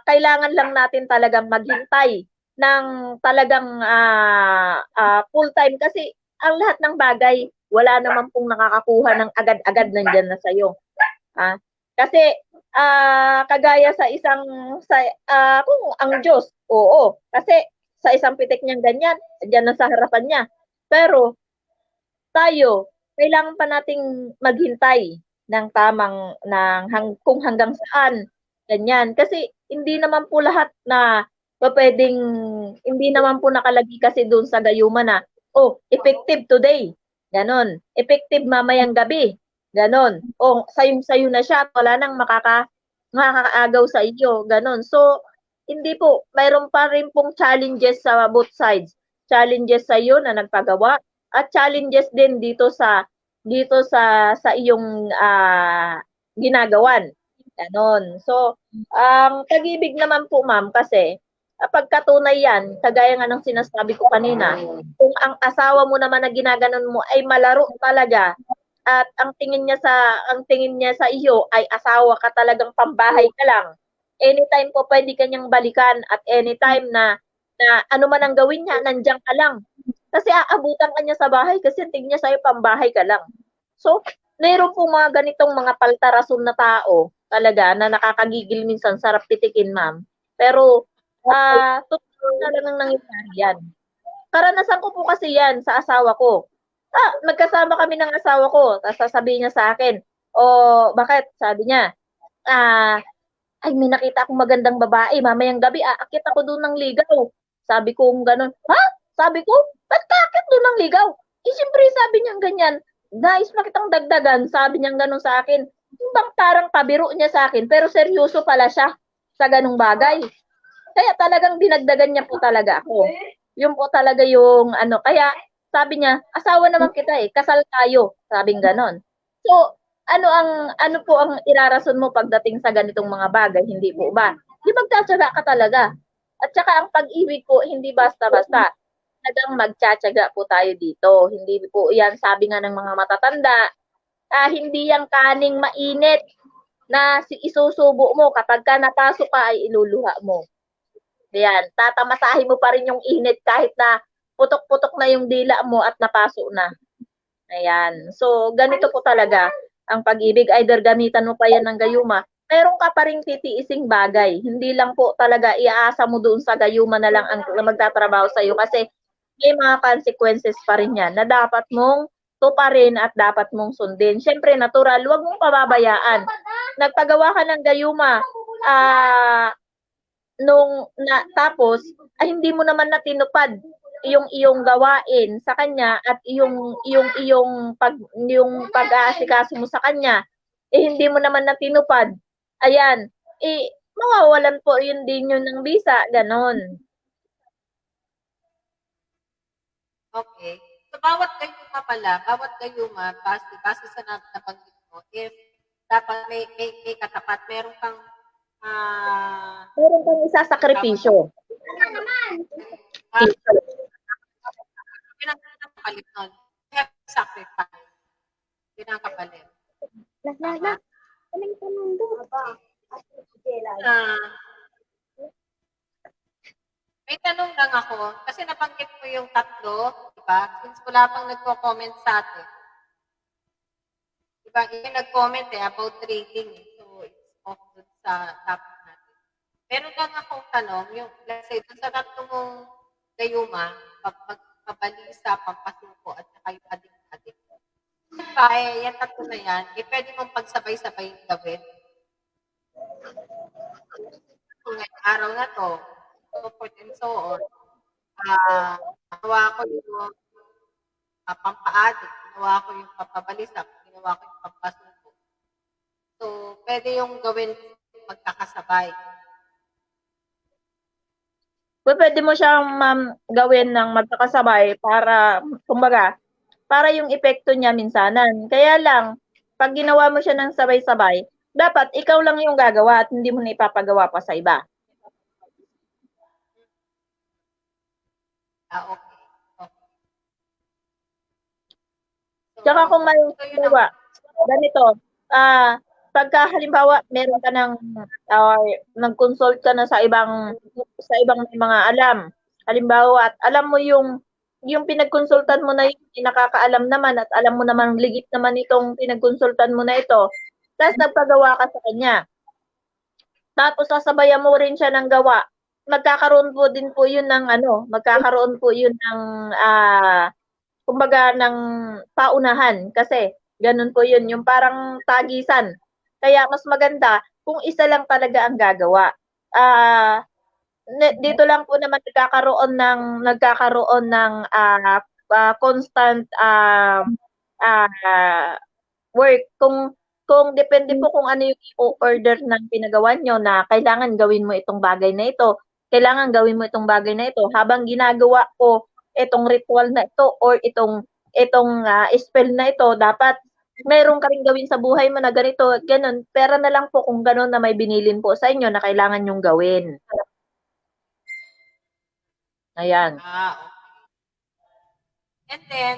kailangan lang natin talagang maghintay ng talagang full-time kasi ang lahat ng bagay wala naman pong nakakakuha ng agad-agad nandiyan na sa'yo. Kasi kagaya kung ang Diyos, oo, kasi sa isang pitik niyang ganyan, diyan na sa harapan niya. Pero tayo, kailangan pa nating maghintay ng kung hanggang saan, ganyan. Kasi hindi naman po lahat na hindi naman po nakalagay kasi doon sa gayuma na, effective today, ganon. Effective mamayang gabi, ganon. Sayong-sayo na siya at wala nang makakaagaw sa iyo, ganon. So, hindi po, mayroon pa rin pong challenges sa both sides. Challenges sa iyo na nagpagawa at challenges din dito sa iyong ginagawan. Ganon. So, ang pag-ibig naman po ma'am kasi pagkatunay yan, kagaya nga ng sinasabi ko kanina, kung ang asawa mo naman na ginaganon mo ay malaro talaga at ang tingin niya sa iyo ay asawa ka talagang pambahay ka lang, anytime po pwede kanyang balikan at anytime na na ano man ang gawin niya, nandiyan ka lang. Kasi aabutan ka niya sa bahay kasi tingin niya sa'yo pambahay ka lang. So, meron po mga ganitong mga paltarason na tao talaga na nakakagigil minsan, sarap pitikin, ma'am. Pero, totoo talagang nangyayari yan. Karanasan ko po kasi yan sa asawa ko. Magkasama kami ng asawa ko, tapos sasabihin niya sa akin, bakit? Sabi niya, ah, ay may nakita akong magandang babae, mamayang gabi aakyat ako doon ng ligaw. Sabi ko gano'n, ha? Sabi ko, ba't kaakyat doon ng ligaw? Siyempre sabi niya ganyan, nais mo kitang dagdagan, sabi niya gano'n sa akin. Yung bang parang pabiro niya sa akin, pero seryoso pala siya sa ganung bagay. Kaya talagang dinagdagan niya po talaga ako. Yun po talaga yung ano, kaya sabi niya, asawa naman kita kasal tayo, sabing gano'n. So, ano po ang irarason mo pagdating sa ganitong mga bagay, hindi po ba? Di magtatiyaga ka talaga. At saka ang pag-ibig po, hindi basta-basta. Talagang magtitiyaga po tayo dito. Hindi po yan, sabi nga ng mga matatanda, hindi yan kaning mainit na isusubo mo kapag ka napasok ka ay iluluha mo. Ayan, tatamasahin mo pa rin yung init kahit na putok-putok na yung dila mo at napaso na. Ayan. So, ganito po talaga ang pag-ibig. Either gamitan mo pa yan ng gayuma, meron ka pa rin titiising bagay. Hindi lang po talaga iaasa mo doon sa gayuma na lang ang magtatrabaho sa'yo kasi may mga consequences pa rin yan na dapat mong tuparin at dapat mong sundin. Siyempre, natural, huwag mong pababayaan. Nagpagawa ka ng gayuma, tapos ay hindi mo naman na tinupad yung iyong gawain sa kanya at yung pag-aasikaso mo sa kanya hindi mo naman na tinupad. Ayan, mawawalan po yun din yun ng bisa, ganon. Okay. So, bawat gayuma pala, bawat gayuma, base sa nabanggit mo, if dapat may katapat, meron kang Meron kang isasakripisyo. Pinakapalit nun. Have sacrifice. Pinakapalit. Tama? May tanong lang ako. Kasi nabanggit mo yung tatlo, di ba? Since wala pang nagko-comment sa atin. Di ba? Yung nag-comment about trading. So, it's off dun sa topic natin. Meron lang akong tanong, yung, let's say, dun sa tatlo mong gayuma, pabalisa, pampasuko, at saka yung adik-adik. Diba, yan tatlo na yan, pwede mong pagsabay-sabay yung gawin. So, ngayong araw na to, so forth and so on, ginawa ko yung pampaadik, ginawa ko yung pampabalisa, ginawa ko yung pampasuko. So, pwede yung gawin magkakasabay. Pwede mo siyang gawin ng magkakasabay para, kumbaga, para yung epekto niya minsanan. Kaya lang, pag ginawa mo siya ng sabay-sabay, dapat ikaw lang yung gagawa at hindi mo na ipapagawa pa sa iba. Okay. Tsaka kung may gawa, ganito, pagka halimbawa meron ka ng nag-consult ka na sa ibang may mga alam. Halimbawa, at alam mo yung pinagkonsultan mo na yun, nakakaalam naman at alam mo naman ligit naman itong pinagkonsultan mo na ito. Tapos nagpagawa ka sa kanya. Tapos sasabayan mo rin siya ng gawa. Magkakaroon po din po yun ng magkakaroon po yun ng kumbaga ng paunahan kasi ganun po yun, yung parang tagisan. Kaya mas maganda kung isa lang talaga ang gagawa. Dito lang po naman nagkakaroon ng constant work kung depende po kung ano yung i-order ng pinagawa nyo na kailangan gawin mo itong bagay na ito, kailangan gawin mo itong bagay na ito habang ginagawa ko itong ritual na ito or itong spell na ito, dapat meron ka rin gawin sa buhay mo na ganito at ganun. Pera na lang po kung ganun na may binilin po sa inyo na kailangan nyong gawin. Ayan. Okay. And then,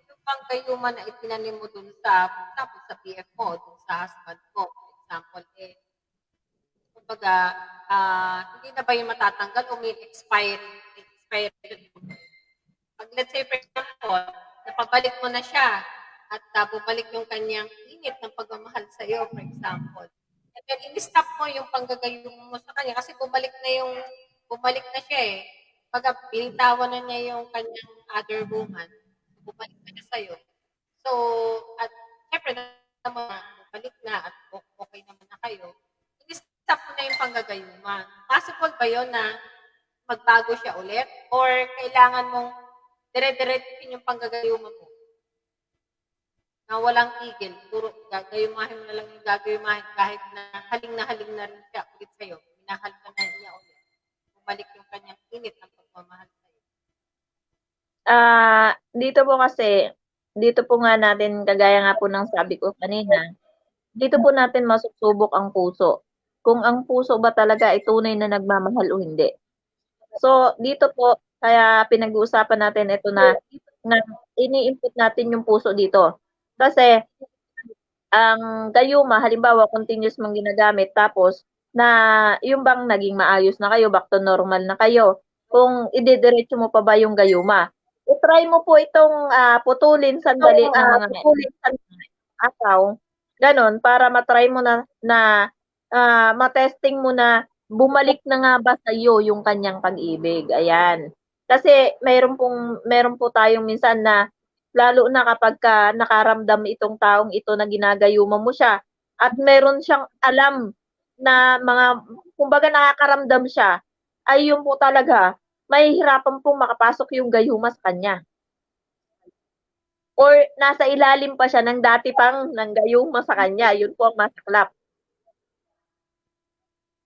yung pang gayuma na itinanim mo dun sa, for example, sa PF mo, dun sa husband mo, for example, kumbaga, hindi na ba yung matatanggal o may expired? Pag let's say for example, napabalik mo na siya at bumalik yung kanyang init ng pagmamahal sa iyo, for example. And then in-stop mo yung panggagayuma mo sa kanya kasi bumalik na siya eh. Pag binitawan na niya yung kanyang other woman, bumalik na siya sa'yo. So, at syempre, naman bumalik na at okay naman na kayo, i-stop mo na yung panggagayuma. Possible ba yun na magbago siya ulit? Or kailangan mong dire-diretsin yung panggagayuma mo? Na walang tigil, puro gagayumahin mo na lang yung gagayumahin kahit na haling na rin siya ulit sa'yo. Minahal ka na niya ulit. Bumalik yung kanyang init ng pagmamahal sa'yo. Dito po nga natin, kagaya nga po ng sabi ko kanina, dito po natin masusubok ang puso. Kung ang puso ba talaga ay tunay na nagmamahal o hindi. So, dito po, kaya pinag-uusapan natin ito na ini-input natin yung puso dito. Kasi, ang gayuma, halimbawa, continuous mong ginagamit, tapos, yung bang naging maayos na kayo, back to normal na kayo, kung idediretso mo pa ba yung gayuma. I-try mo po itong putulin sandali, araw, ganon, para matry mo na matesting mo na bumalik na nga ba sa iyo yung kanyang pag-ibig. Ayan. Kasi meron po tayong minsan na lalo na kapag nakaramdam itong taong ito na ginagayuma mo siya at meron siyang alam na kumbaga nakakaramdam siya, ay yun po talaga, mahihirapan pong makapasok yung gayuma sa kanya. Or nasa ilalim pa siya ng dati pang nanggayuma sa kanya, yun po ang masaklap.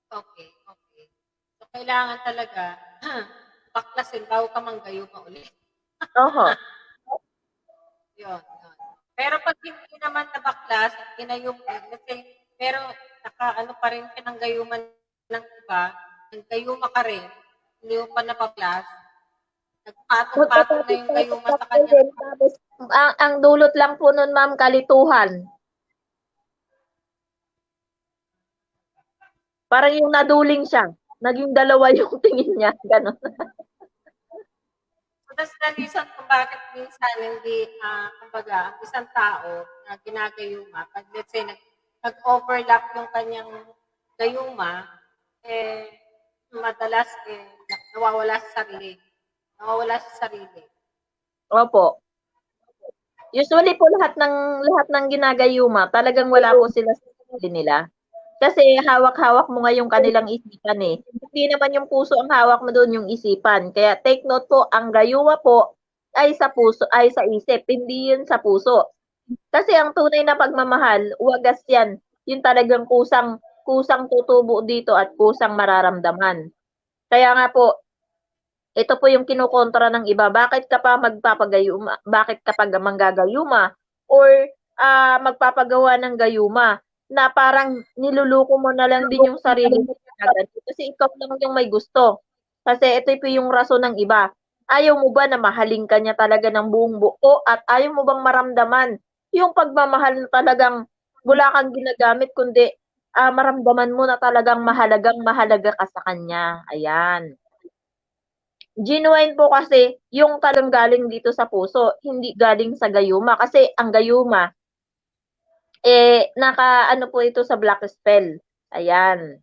Okay. So, kailangan talaga baklasin bago ka manggayuma ulit. Oho. Yun. Pero pag hindi naman nabaklas at ginayuma, let's say, pero naka-ano pa rin siya ng gayuman ng iba, naggayuma ka rin, hindi mo pa napaklas, nagpatong-patong na yung gayuma sa kanya. Tapos, ang dulot lang po nun, ma'am, kalituhan. Parang yung naduling siya. Naging dalawa yung tingin niya. Ganon. So, that's the reason kung bakit minsan hindi, kumbaga, ang isang tao na ginagayuma, pag let's say, nag-overlap yung kanyang gayuma, madalas, nawawala sa sarili. Opo. Usually po lahat ng ginagayuma, talagang wala po sila sa sarili nila. Kasi hawak-hawak mo nga yung kanilang isipan eh. Hindi naman yung puso ang hawak mo doon, yung isipan. Kaya take note po, ang gayuma po ay sa puso, ay sa isip, hindi yun sa puso. Kasi ang tunay na pagmamahal, wagas yan. Yung talagang kusang tutubo dito at kusang mararamdaman. Kaya nga po, ito po yung kinukontra ng iba. Bakit ka pa magpapagayuma? Bakit kapag manggagayuma? Or magpapagawa ng gayuma? Na parang niluluko mo na lang din yung sarili mo. Kasi ikaw lang yung may gusto. Kasi ito po yung rason ng iba. Ayaw mo ba na mahalin ka niya talaga ng buong buo? At ayaw mo bang maramdaman yung pagmamahal na talagang wala kang ginagamit, kundi maramdaman mo na talagang mahalaga ka sa kanya. Ayan. Genuine po kasi yung talagang galing dito sa puso, hindi galing sa gayuma. Kasi ang gayuma, ano po ito sa black spell. Ayan.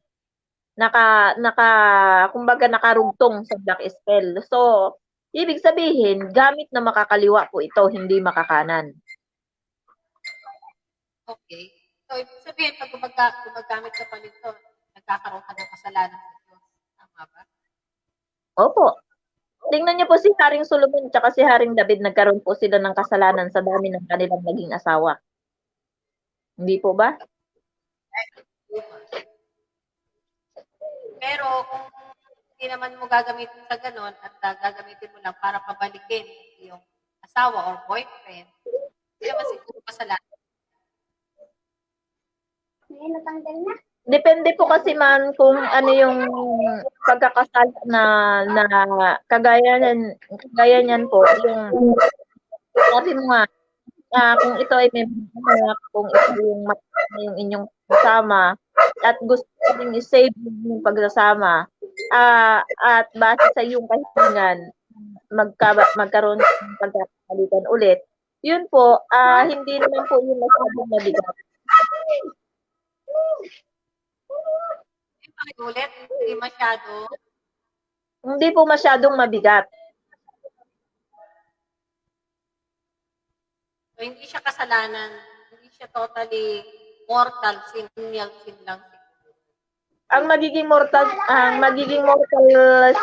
Kumbaga nakarugtong sa black spell. So, ibig sabihin, gamit na makakaliwa po ito, hindi makakanan. Okay. So, ibig sabihin, pag gumagamit ka pa nito, nagkakaroon ka ng kasalanan sa Diyos. Tama ba? Opo. Tingnan niyo po si Haring Solomon at si Haring David, nagkaroon po sila ng kasalanan sa dami ng kanilang naging asawa. Hindi po ba? Pero kung hindi naman mo gagamitin sa ganon at gagamitin mo lang para pabalikin yung asawa or boyfriend, hindi naman siguro kasalanan. Depende po kasi man kung ano yung pagkakasal na kagaya niyan po, yung sabi mo nga, kung ito ay may anak, kung ito yung inyong kasama, at gusto mo ring i-save yung pagsasama, at base sa iyong kahilingan, magkaroon ng pagkakabalikan ulit, yun po, hindi naman po yun masyadong mabigat. Ulit, hindi masyado. Hindi po masyadong mabigat. So, hindi siya kasalanan. Hindi siya totally mortal sin. Venial sin lang siguro. Ang magiging mortal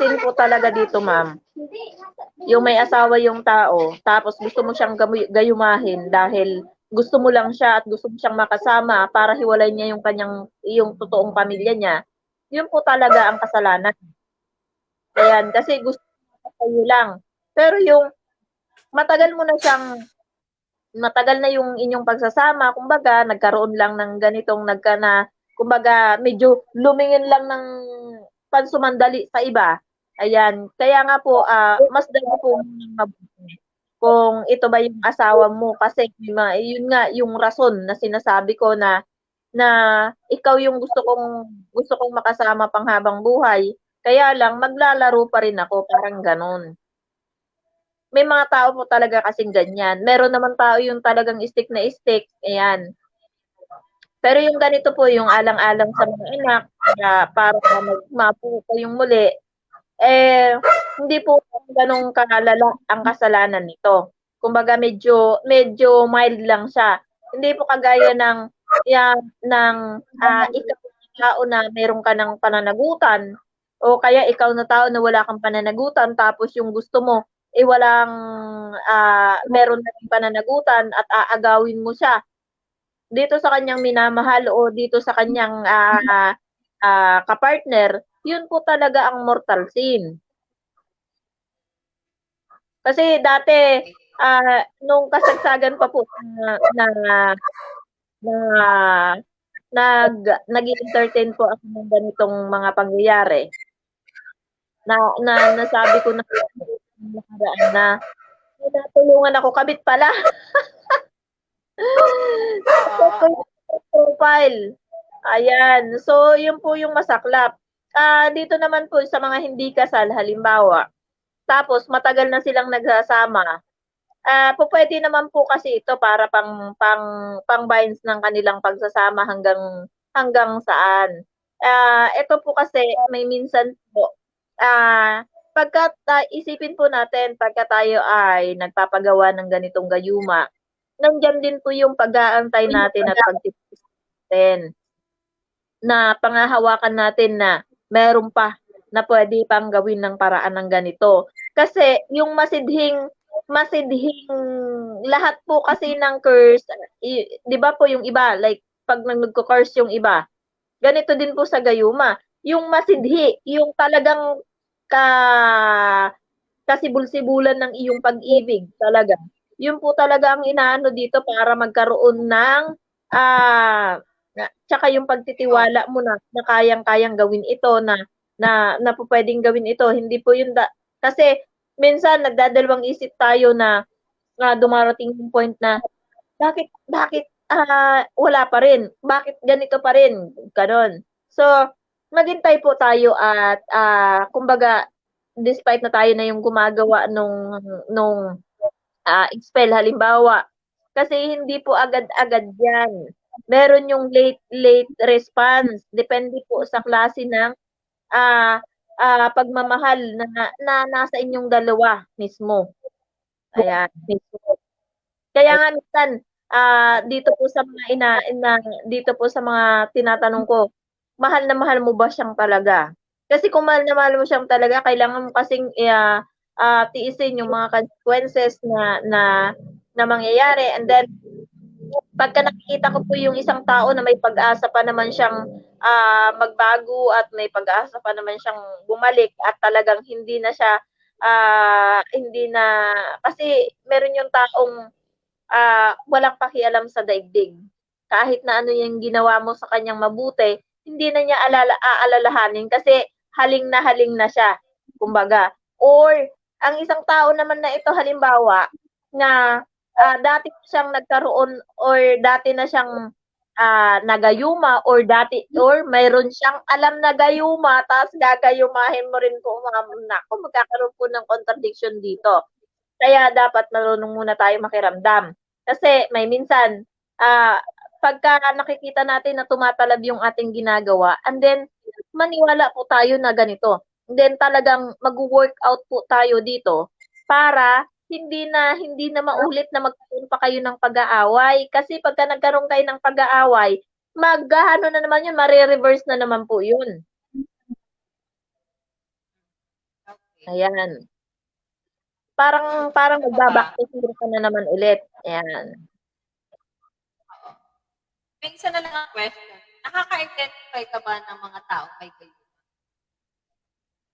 sin po talaga dito, ma'am. Yung may asawa yung tao, tapos gusto mo siyang gayumahin dahil gusto mo lang siya at gusto mo siyang makasama para hiwalay niya yung totoong pamilya niya. Yun po talaga ang kasalanan. Ayan, kasi gusto mo sa'yo lang. Pero yung matagal na yung inyong pagsasama, kumbaga, nagkaroon lang ng ganitong kumbaga, medyo lumingin lang ng pansumandali sa iba. Ayan, kaya nga po, mas dali po mabuti kung ito ba yung asawa mo kasi yun nga yung rason na sinasabi ko na ikaw yung gusto kong makasama panghabang buhay. Kaya lang maglalaro pa rin ako, parang ganon. May mga tao po talaga kasing ganyan. Meron naman tao yung talagang stick na stick, ayan. Pero yung ganito po, yung alang-alang sa mga anak, para magmapo yung muli, hindi po ganong kalala ang kasalanan nito. Kumbaga medyo mild lang siya. Hindi po kagaya ikaw na tao na meron ka ng pananagutan o kaya ikaw na tao na wala kang pananagutan tapos yung gusto mo meron na ring pananagutan at aagawin mo siya dito sa kanyang minamahal o dito sa kanyang kapartner, yun po talaga ang mortal sin. Kasi dati, nung kasagsagan pa po nag-entertain po ako ng ganitong mga pangyayari. Nasabi ko na nakaraan na natulungan ako, kabit pala. Profile. Ayan. So, yun po yung masaklap. Dito naman po sa mga hindi kasal, halimbawa, tapos matagal na silang nagsasama, pwede naman po kasi ito para pang binds ng kanilang pagsasama hanggang saan. Ito po kasi may minsan po, pagka isipin po natin pagka tayo ay nagpapagawa ng ganitong gayuma, nandiyan din po yung pag-aantay natin at pagtitiis natin na pangahawakan natin na meron pa na pwede pang gawin ng paraan ng ganito. Kasi yung masidhing lahat po kasi ng curse, di ba po yung iba, like pag nagko-curse yung iba, ganito din po sa gayuma. Yung masidhi, yung talagang kasibul-sibulan ng iyong pag-ibig talaga. Yun po talaga ang inaano dito para magkaroon ng tsaka yung pagtitiwala mo na kayang-kayang gawin ito na pwedeng gawin ito. Hindi po yun kasi minsan nagdadalawang isip tayo na dumarating yung point na bakit wala pa rin? Bakit ganito pa rin? Ganon. So, maghintay po tayo at kumbaga despite na tayo na yung gumagawa nung expel halimbawa, kasi hindi po agad-agad yan. Meron yung late response. Depende po sa klase ng pagmamahal na nasa inyong dalawa mismo. Ayan. Kaya nga minsan, dito po sa mga dito po sa mga tinatanong ko, mahal na mahal mo ba siyang talaga? Kasi kung mahal na mahal mo siyang talaga, kailangan mo kasing tiisin yung mga consequences na mangyayari. And then, pagka nakikita ko po yung isang tao na may pag-asa pa naman siyang magbago at may pag-asa pa naman siyang bumalik at talagang hindi na siya, kasi meron yung taong walang pakialam sa daigdig. Kahit na ano yung ginawa mo sa kanyang mabuti, hindi na niya aalalahanin kasi haling na siya, kumbaga. Or, ang isang tao naman na ito, halimbawa, na dati siyang nagkaroon or dati na siyang nagayuma or dati or mayroon siyang alam na gayuma tapos gagayumahin mo rin po, ma'am, naku, magkakaroon po ng contradiction dito. Kaya dapat marunong muna tayo makiramdam. Kasi may minsan, pagka nakikita natin na tumatalab yung ating ginagawa, and then maniwala po tayo na ganito. And then talagang mag-workout po tayo dito para hindi na maulit na magkaroon pa kayo ng pag-aaway. Kasi pagka nagkaroon kayo ng pag-aaway, ano na naman yun, mare-reverse na naman po yun. Okay. Ayan. Parang Ano pa ba? magba-back to zero ka na naman ulit. Ayan. Oo. May isa na lang ang question. Nakaka-identify ka ba ng mga taong may gayuma?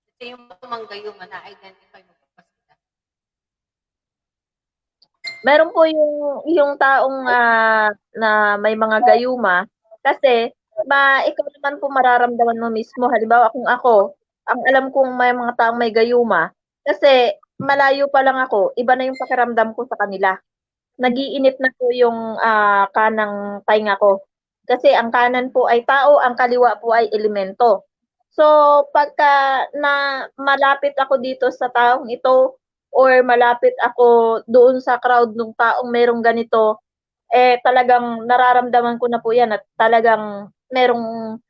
Kasi yung tumang gayuma, na-identify mo ba sila? Meron po yung taong na may mga gayuma kasi ikaw naman po mararamdaman mo mismo. Halimbawa kung ako, ang alam kong may mga taong may gayuma kasi malayo pa lang ako, iba na yung pakiramdam ko sa kanila. Nag-iinit na po yung kanang tainga ko. Kasi ang kanan po ay tao, ang kaliwa po ay elemento. So, pagka na malapit ako dito sa taong ito or malapit ako doon sa crowd ng taong merong ganito, talagang nararamdaman ko na po yan at talagang merong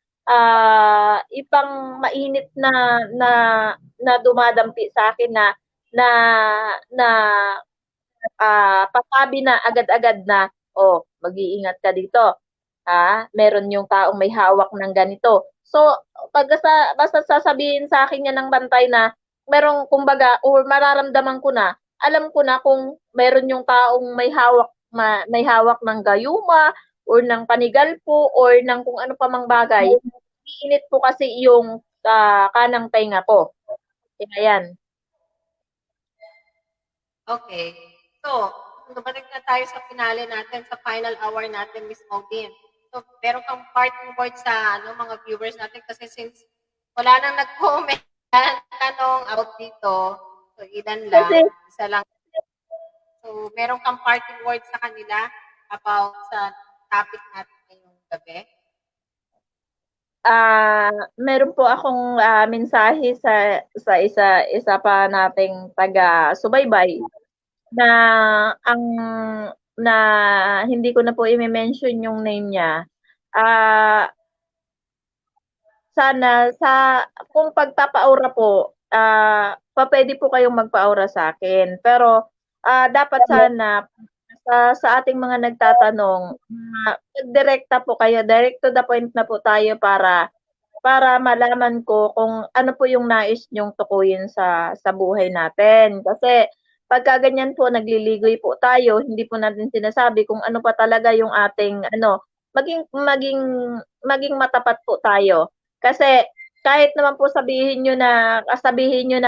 ibang mainit na dumadampi sa akin na na pasabi na agad-agad na, "Oh, mag-iingat ka dito, meron yung taong may hawak ng ganito." So, basta sasabihin sa akin yan ng bantay na merong kumbaga or mararamdaman ko na, alam ko na kung meron yung taong may hawak ng gayuma or ng panigalpo or ng kung ano pa mang bagay, iinit po kasi yung kanang tainga ko. Kaya yan. Okay. So, bumalik na tayo sa finale natin, sa final hour natin, Miss Maudine. So, meron kang parting word sa mga viewers natin kasi since wala nang nag-comment tanong about dito, so ilan lang, Kasi isa lang. So, meron kang parting word sa kanila about sa topic natin ngayong gabi? Meron po akong mensahe sa isa pa nating taga-subaybay na ang na hindi ko na po i-mention yung name niya. Sana kung pagpapaaura po, pupuwede po kayong magpaaura sa akin. Pero dapat sana sa ating mga nagtatanong, magdirekta po kayo, direct to the point na po tayo para malaman ko kung ano po yung nais niyong tukuyin sa buhay natin. Kasi pagka ganyan po nagliligoy po tayo, hindi po natin sinasabi kung ano pa talaga yung ating maging maging maging matapat po tayo. Kasi kahit naman po sabihin niyo na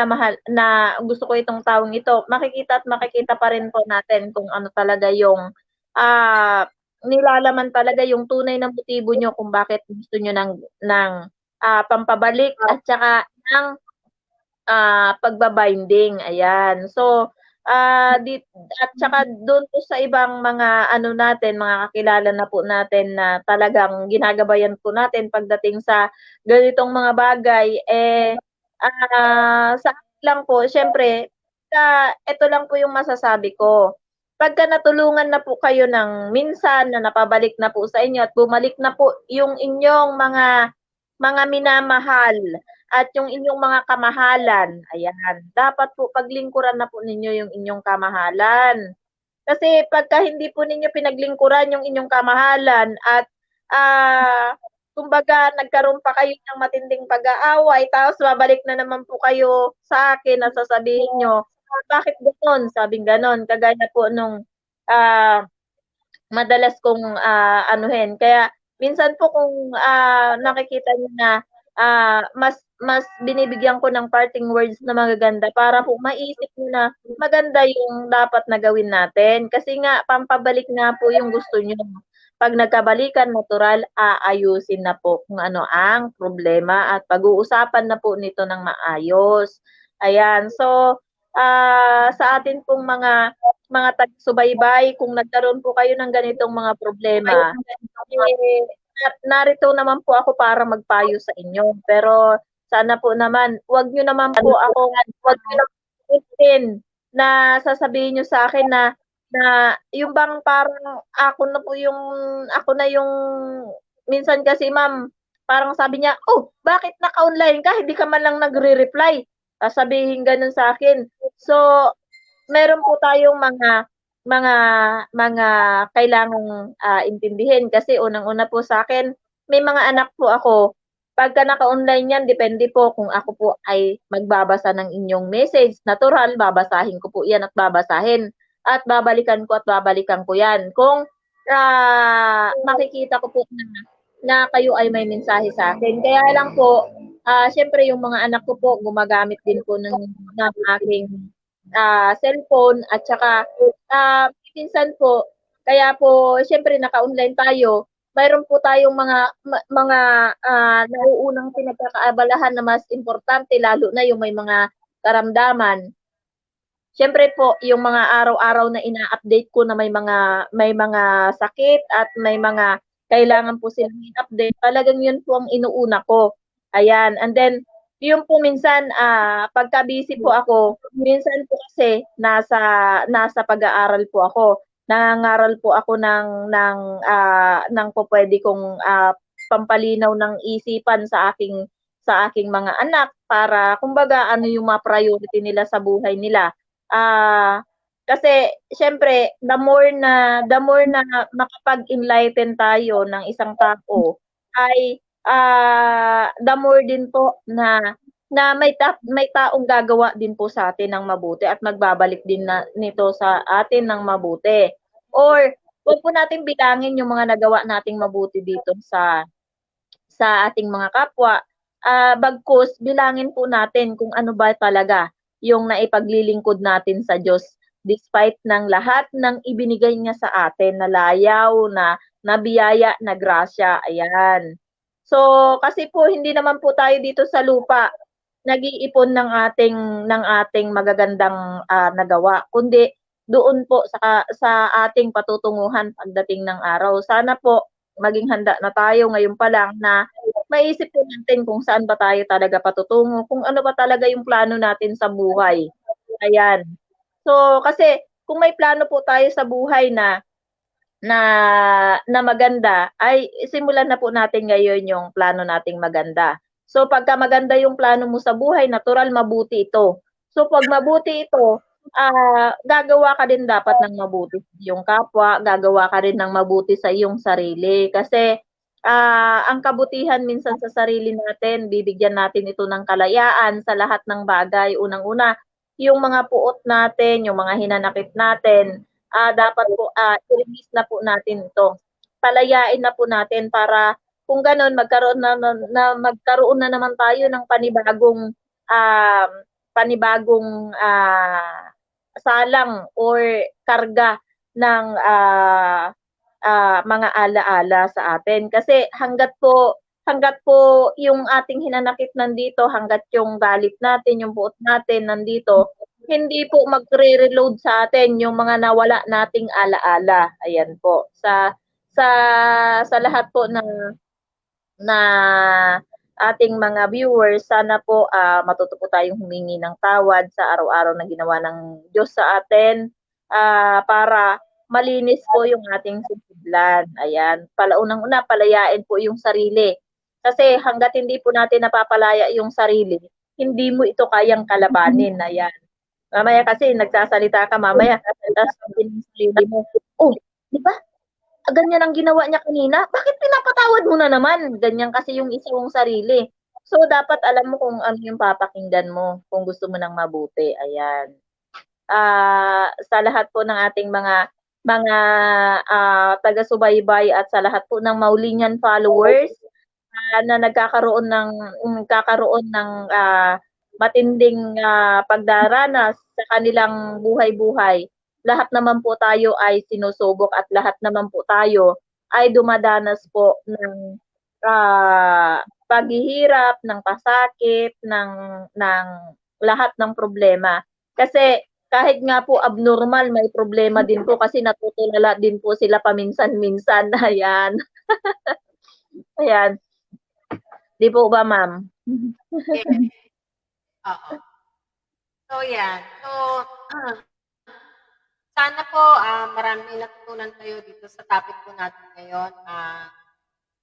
mahal na gusto ko itong taong ito, makikita at makikita pa rin po natin kung ano talaga yung nilalaman talaga yung tunay na motibo niyo kung bakit gusto niyo ng pampabalik at saka ng pagba-binding, ayan. So, at saka do'n po sa ibang mga natin, mga kakilala na po natin na talagang ginagabayan po natin pagdating sa ganitong mga bagay, sa akin lang po siyempre, ito lang po yung masasabi ko. Pagka natulungan na po kayo ng minsan na napabalik na po sa inyo at bumalik na po yung inyong mga minamahal at yung inyong mga kamahalan, ayan, dapat po paglingkuran na po ninyo yung inyong kamahalan. Kasi pagka hindi po ninyo pinaglingkuran yung inyong kamahalan at kumbaga nagkaroon pa kayo ng matinding pag-aaway tapos babalik na naman po kayo sa akin at sasabihin niyo, "Bakit gano'n?" Sabing gano'n. Kagaya po nung madalas kong anuhin. Kaya minsan po kung nakikita niyo na mas binibigyan ko ng parting words na magaganda para po maisip niyo na maganda yung dapat na gawin natin. Kasi nga pampabalik nga po yung gusto niyo. 'Pag nagkabalikan, natural aayusin na po kung ano ang problema at pag-uusapan na po nito ng maayos. Ayan. So, sa atin pong mga taga-subaybay, kung nagkaroon po kayo ng ganitong mga problema, eh, narito naman po ako para magpayo sa inyo. Pero sana po naman, wag niyo naman po akong ulitin na sasabihin niyo sa akin na yung bang parang ako na yung minsan kasi ma'am, parang sabi niya, "Oh, bakit naka-online ka, hindi ka man lang nagre-reply?" Sasabihin gano'n sa akin. So, meron po tayong mga mga kailangang, intindihin kasi unang-una po sa'kin, may mga anak po ako. Pagka naka-online 'yan depende po kung ako po ay magbabasa ng inyong message, natural babasahin ko po 'yan at babasahin at babalikan ko 'yan. Kung, makikita ko po na kayo ay may mensahe sa'kin. Kaya lang po, siyempre yung mga anak ko po gumagamit din po ng aking cellphone at saka, minsan po kaya po siyempre naka-online tayo, mayroon po tayong mga, nauunang pinagkakaabalahan na mas importante lalo na yung may mga karamdaman. Siyempre po yung mga araw-araw na ina-update ko na may mga sakit at may mga kailangan po silang i-update, talagang yun po ang inuuna ko, ayan. And then yun po minsan, pagka busy po ako, minsan po kasi nasa pag-aaral po ako. Nangangaral po ako ng pupuwede kong, pampalinaw ng isipan sa aking mga anak para kumbaga ano yung mga priority nila sa buhay nila. Ah, Kasi siyempre the more na makapag-enlighten tayo ng isang tao ay, the more din po na may taong gagawa din po sa atin ng mabuti at magbabalik din nito sa atin ng mabuti. Or wag po nating bilangin yung mga nagawa nating mabuti dito sa ating mga kapwa, bagkus bilangin po natin kung ano ba talaga yung naipaglilingkod natin sa Diyos despite ng lahat ng ibinigay niya sa atin na layaw, na biyaya, na grasya, ayan. So, kasi po hindi naman po tayo dito sa lupa nag-iipon ng ating magagandang, nagawa, kundi doon po sa ating patutunguhan pagdating ng araw. Sana po maging handa na tayo ngayon pa lang na maisip po natin kung saan ba tayo talaga patutungo, kung ano ba talaga yung plano natin sa buhay, ayan. So, kasi kung may plano po tayo sa buhay na na na maganda, ay simulan na po natin ngayon yung plano nating maganda. So, pagka maganda yung plano mo sa buhay, natural mabuti ito. So, 'pag mabuti ito, gagawa ka din dapat ng mabuti sa iyong kapwa, gagawa ka rin ng mabuti sa iyong sarili. Kasi, ang kabutihan minsan sa sarili natin, bibigyan natin ito ng kalayaan sa lahat ng bagay. Unang-una, yung mga puot natin, yung mga hinanakit natin, dapat po, i-release na po natin ito. Palayain na po natin para kung gano'n magkaroon na naman tayo ng panibagong salang or karga ng, mga ala-ala sa atin. Kasi hangga't po yung ating hinanakit nandito, hangga't yung galit natin, yung puot natin nandito, hindi po magre-reload sa atin yung mga nawala nating ala-ala. Ayan po. Sa sa lahat po na ating mga viewers, sana po, matuto po tayong humingi ng tawad sa araw-araw na ginawa ng Diyos sa atin, para malinis po yung ating sisiblan. Ayan. Unang-una, palayain po yung sarili. Kasi hangga't hindi po natin napapalaya yung sarili, hindi mo ito kayang kalabanin. Ayan. Mamaya kasi nagsasalita ka mamaya, tapos sabihin ng sarili mo, "Oh, 'di ba, ganyan ang ginawa niya kanina, bakit pinapatawad mo na naman?" Ganyan kasi yung isa mong sarili. So, dapat alam mo kung ano yung papakinggan mo, kung gusto mo ng mabuti, ayan. Sa lahat po ng ating mga taga-subaybay at sa lahat po ng Maulinyan followers, na nagkakaroon ng matinding, pagdaranas sa kanilang buhay-buhay. Lahat naman po tayo ay sinusubok at lahat naman po tayo ay dumadanas po ng, paghihirap, ng pasakit, ng lahat ng problema. Kasi kahit nga po abnormal, may problema din po kasi natutulala din po sila paminsan-minsan. Ayan. Ayan. Di po ba, ma'am? Yes. Oo. So, yan. So, sana po marami natutunan kayo dito sa topic po natin ngayon.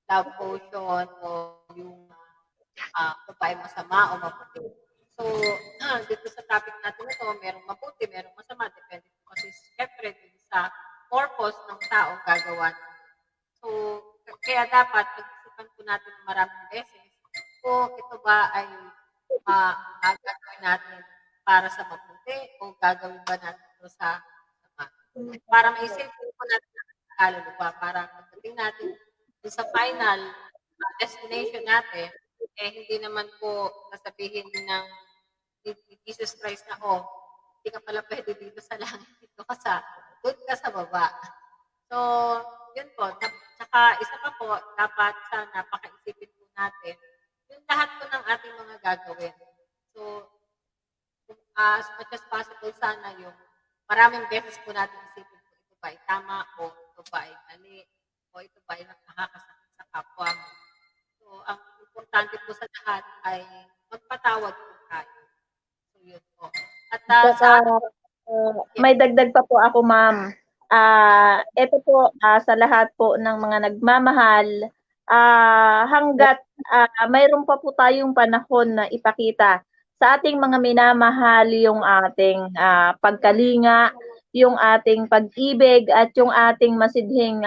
Love potion o yung kung ba ay masama o mabuti. So, dito sa topic natin na to, merong mabuti, merong masama. Depende po kasi syempre dun sa purpose ng taong gagawa. So, kaya dapat pag-isipan po natin maraming beses kung ito ba ay gagawin natin para sa mabuti o gagawin ba natin ito sa sama. Para maisip po natin ang kaluluwa para pagdating natin dun sa final destination natin, eh hindi naman po sasabihin ni Jesus Christ na, oh, hindi ka pala pwede dito sa langit, dito ka doon ka sa baba. So, yun po. Tsaka isa pa po, dapat sana pakaisipin po natin yung lahat po ng ating mga gagawin. So, as much as possible sana yung maraming beses po natin isipin kung ito ba ay tama o ito ba ay mali o ito ba ay nakakasakit sa kapwa mo. So, ang importante po sa lahat ay magpatawad po tayo. So, yun po. At Saka, may dagdag pa po ako, ma'am. Ito po, sa lahat po ng mga nagmamahal, hangga't mayroon pa po tayong panahon na ipakita sa ating mga minamahal yung ating pagkalinga, yung ating pag-ibig at yung ating masidhing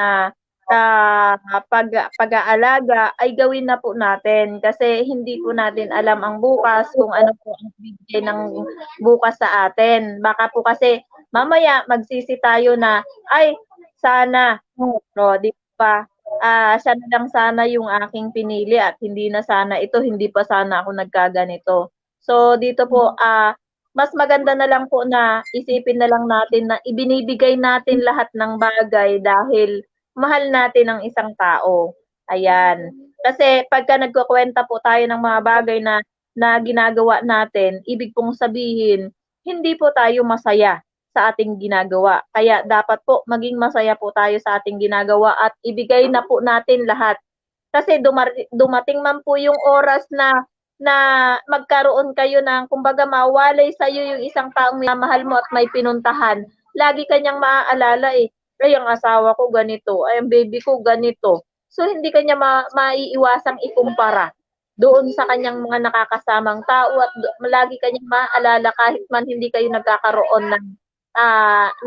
pag-aalaga ay gawin na po natin kasi hindi po natin alam ang bukas kung ano po ang bibigay ng bukas sa atin. Baka po kasi mamaya magsisi tayo na ay sana no, di ba? Siya na lang sana yung aking pinili at hindi na sana ito, hindi pa sana ako nagkaganito. So dito po mas maganda na lang po na isipin na lang natin na ibinibigay natin lahat ng bagay dahil mahal natin ang isang tao. Ayan. Kasi pagka nagkukuwenta po tayo ng mga bagay na ginagawa natin, ibig pong sabihin, hindi po tayo masaya sa ating ginagawa. Kaya dapat po maging masaya po tayo sa ating ginagawa at ibigay na po natin lahat. Kasi dumating man po yung oras na magkaroon kayo ng kumbaga mawalay sa iyo yung isang taong minamahal mo at may pinuntahan. Lagi kanyang maaalala ay ang asawa ko ganito, ay ang baby ko ganito. So hindi kanya maiiwasang ikumpara doon sa kanyang mga nakakasamang tao at lagi kanyang maaalala kahit man hindi kayo nagkakaroon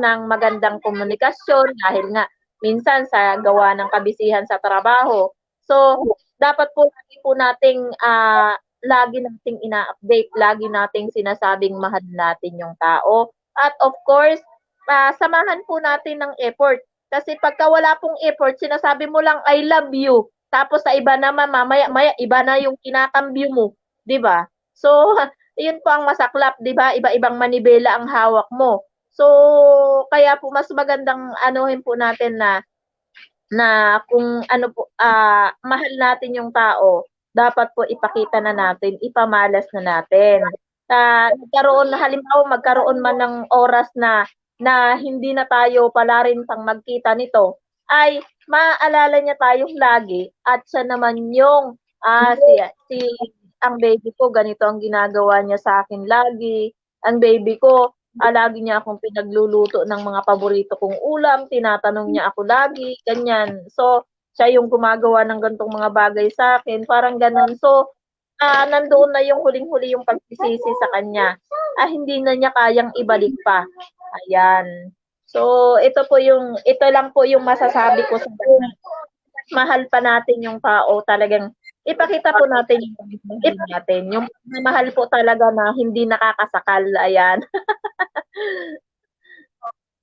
ng magandang komunikasyon dahil nga minsan sa gawa ng kabisihan sa trabaho. So, dapat po lagi po nating lagi nating ina-update, lagi nating sinasabing mahal natin yung tao. At of course, samahan po natin ng effort. Kasi pagka wala pong effort, sinasabi mo lang I love you. Tapos sa iba naman mamaya-maya iba na yung kinakambyo mo, 'di ba? So, yun po ang masaklap, 'di ba? Iba-ibang manibela ang hawak mo. So, kaya po mas magandang anuhin po natin na kung ano po mahal natin yung tao, dapat po ipakita na natin, ipamalas na natin. Magkaroon man ng oras na hindi na tayo pala rin pang magkita nito, ay maaalala niya tayong lagi at siya naman yung si ang baby ko ganito ang ginagawa niya sa akin lagi. Ang baby ko lagi niya akong pinagluluto ng mga paborito kong ulam, tinatanong niya ako lagi, ganyan. So, siya yung gumagawa ng gantong mga bagay sa akin, parang ganun. So, nandoon na yung huling-huli yung pagsisisi sa kanya. Hindi na niya kayang ibalik pa. Ayan. So, ito lang po yung masasabi ko sa kanya. Mahal pa natin yung tao, talagang ipakita po natin yung pagmamahal natin. Yung mahal po talaga na hindi nakakasakal. Ayan.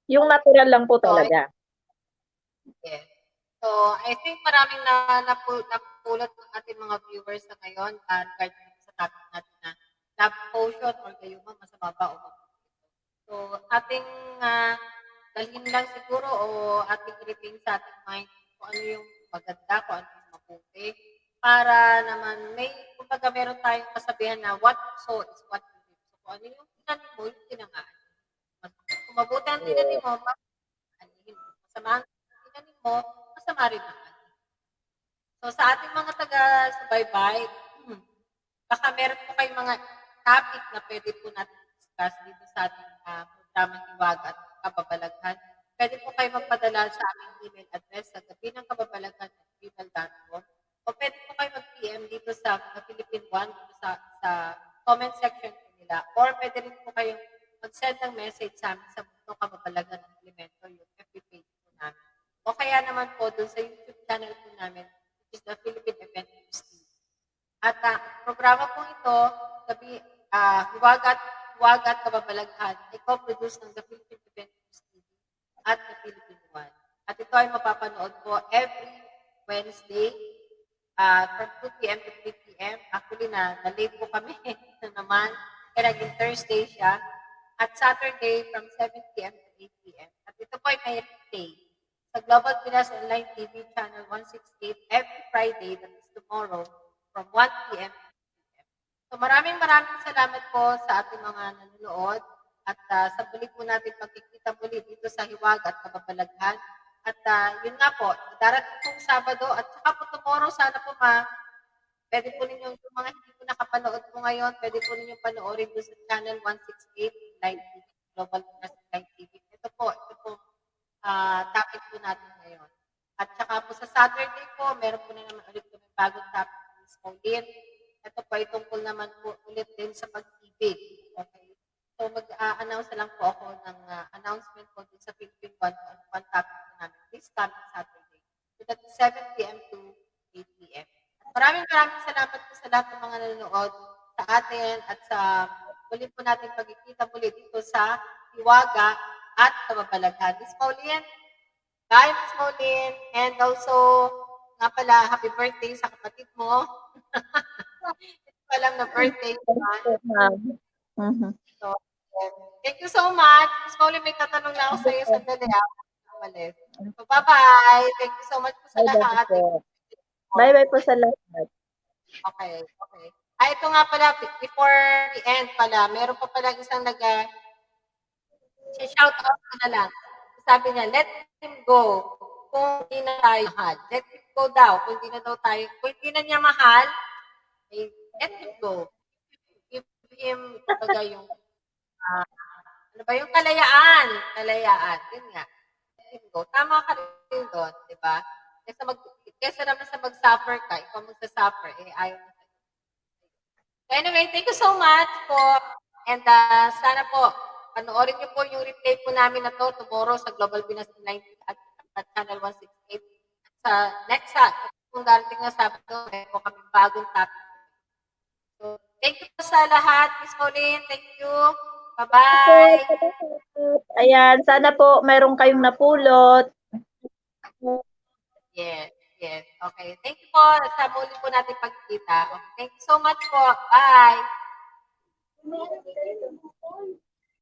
Yung natural lang po talaga. yes. So, I think maraming napulot ng ating mga viewers na ngayon regarding sa topic natin na love potion or gayuma, masama ba o mabuti. So, ating dalhin lang siguro o ating i-retain sa ating mind kung ano yung maganda, kung ano yung mabuti, para naman kumbaga meron tayong kasabihan na what you sow is what you reap. So, kung ano yung tinanim mo, yung tinangaan. Kung mabuti ang tinanim mo, anihin mo. Masama ang tinanim mo, masama rin ang anihin. So sa ating mga taga-subaybay, baka meron po kayong mga topic na pwede po natin discuss dito sa ating programang Hiwaga at Kababalaghan. Pwede po kayo magpadala sa aming email address sa gabinangkababalaghan@gmail.com o pwede po kayo mag-PM dito sa Philippine One dito sa comment section po nila or pwede rin po kayong mag-send ng message sa amin sa Bundong Kababalaghan ng Elemento, yung FB page po namin. O kaya naman po dun sa YouTube channel po namin, which is the Philippine Event News TV. At programa po ito, Hiwaga at Kababalaghan, ay co-produce ng the Philippine Event News TV at the Philippine One. At ito ay mapapanood po every Wednesday from 2 p.m. to 3 p.m. Actually, na-late po kami na naman. Kaya naging Thursday siya. At Saturday from 7 p.m. to 8 p.m. At ito po ay may replay sa Global Pinas Online TV Channel 168 every Friday, that is tomorrow, from 1 p.m. to 2 p.m. So maraming salamat po sa ating mga nanonood at sa muli po natin pagkikita muli dito sa Hiwaga at Kababalaghan. At yun nga po, darating pong Sabado at saka po tomorrow, sana po pwede po ninyo, yung mga hindi po nakapanood po ngayon, pwede po ninyo panoorin doon sa channel 168 Live TV, Global Pinas Live TV. Ito po topic po natin ngayon. At saka po sa Saturday po, meron po na naman ulit kami bagong topic ng Miss Pauline. Ito po ay tungkol naman po ulit din sa pag-ibig. Okay? So mag-announce lang po ako ng announcement po din sa Philippine One topic po namin this coming Saturday. So that is 7 p.m. to 8 p.m. Maraming salamat po sa lahat ng mga nanonood sa atin at sa muli po natin pagkikita muli dito sa Hiwaga at Kababalaghan. Miss Pauline, bye Miss Pauline. And also, nga pala, happy birthday sa kapatid mo. Ito pa lang na birthday naman. Mhm. So, thank you so much. Miss Pauline, may tatanong na ako sa iyo. Sandali umalis. So, bye-bye. Thank you so much po sa lahat. Bye-bye po sa lahat. Okay. Ito nga pala, before the end pala, meron pa pala isang shout out ko na lang. Sabi niya, let him go kung hindi na tayo mahal. Let him go daw kung hindi na daw tayo, kung hindi na niya mahal, let him go. Give him, baga yung, ano ba, yung kalayaan. Yun nga. Let him go. Tama ka rin doon, di ba? Kesa naman sa mag-suffer ka, ikaw mag-suffer, ayaw mo. So anyway, thank you so much po. And sana po, panoorin niyo po yung replay po namin na to tomorrow sa Global Pinas Online at Channel 168. Sa next kung darating na Sabado, meron po kami bagong topic. So, thank you po sa lahat. Miss Pauline, thank you. Bye-bye. Ayan, sana po mayroon kayong napulot. Yes. Okay. Thank you po. Sa muli po natin pagkita. Okay. Thank you so much po. Bye.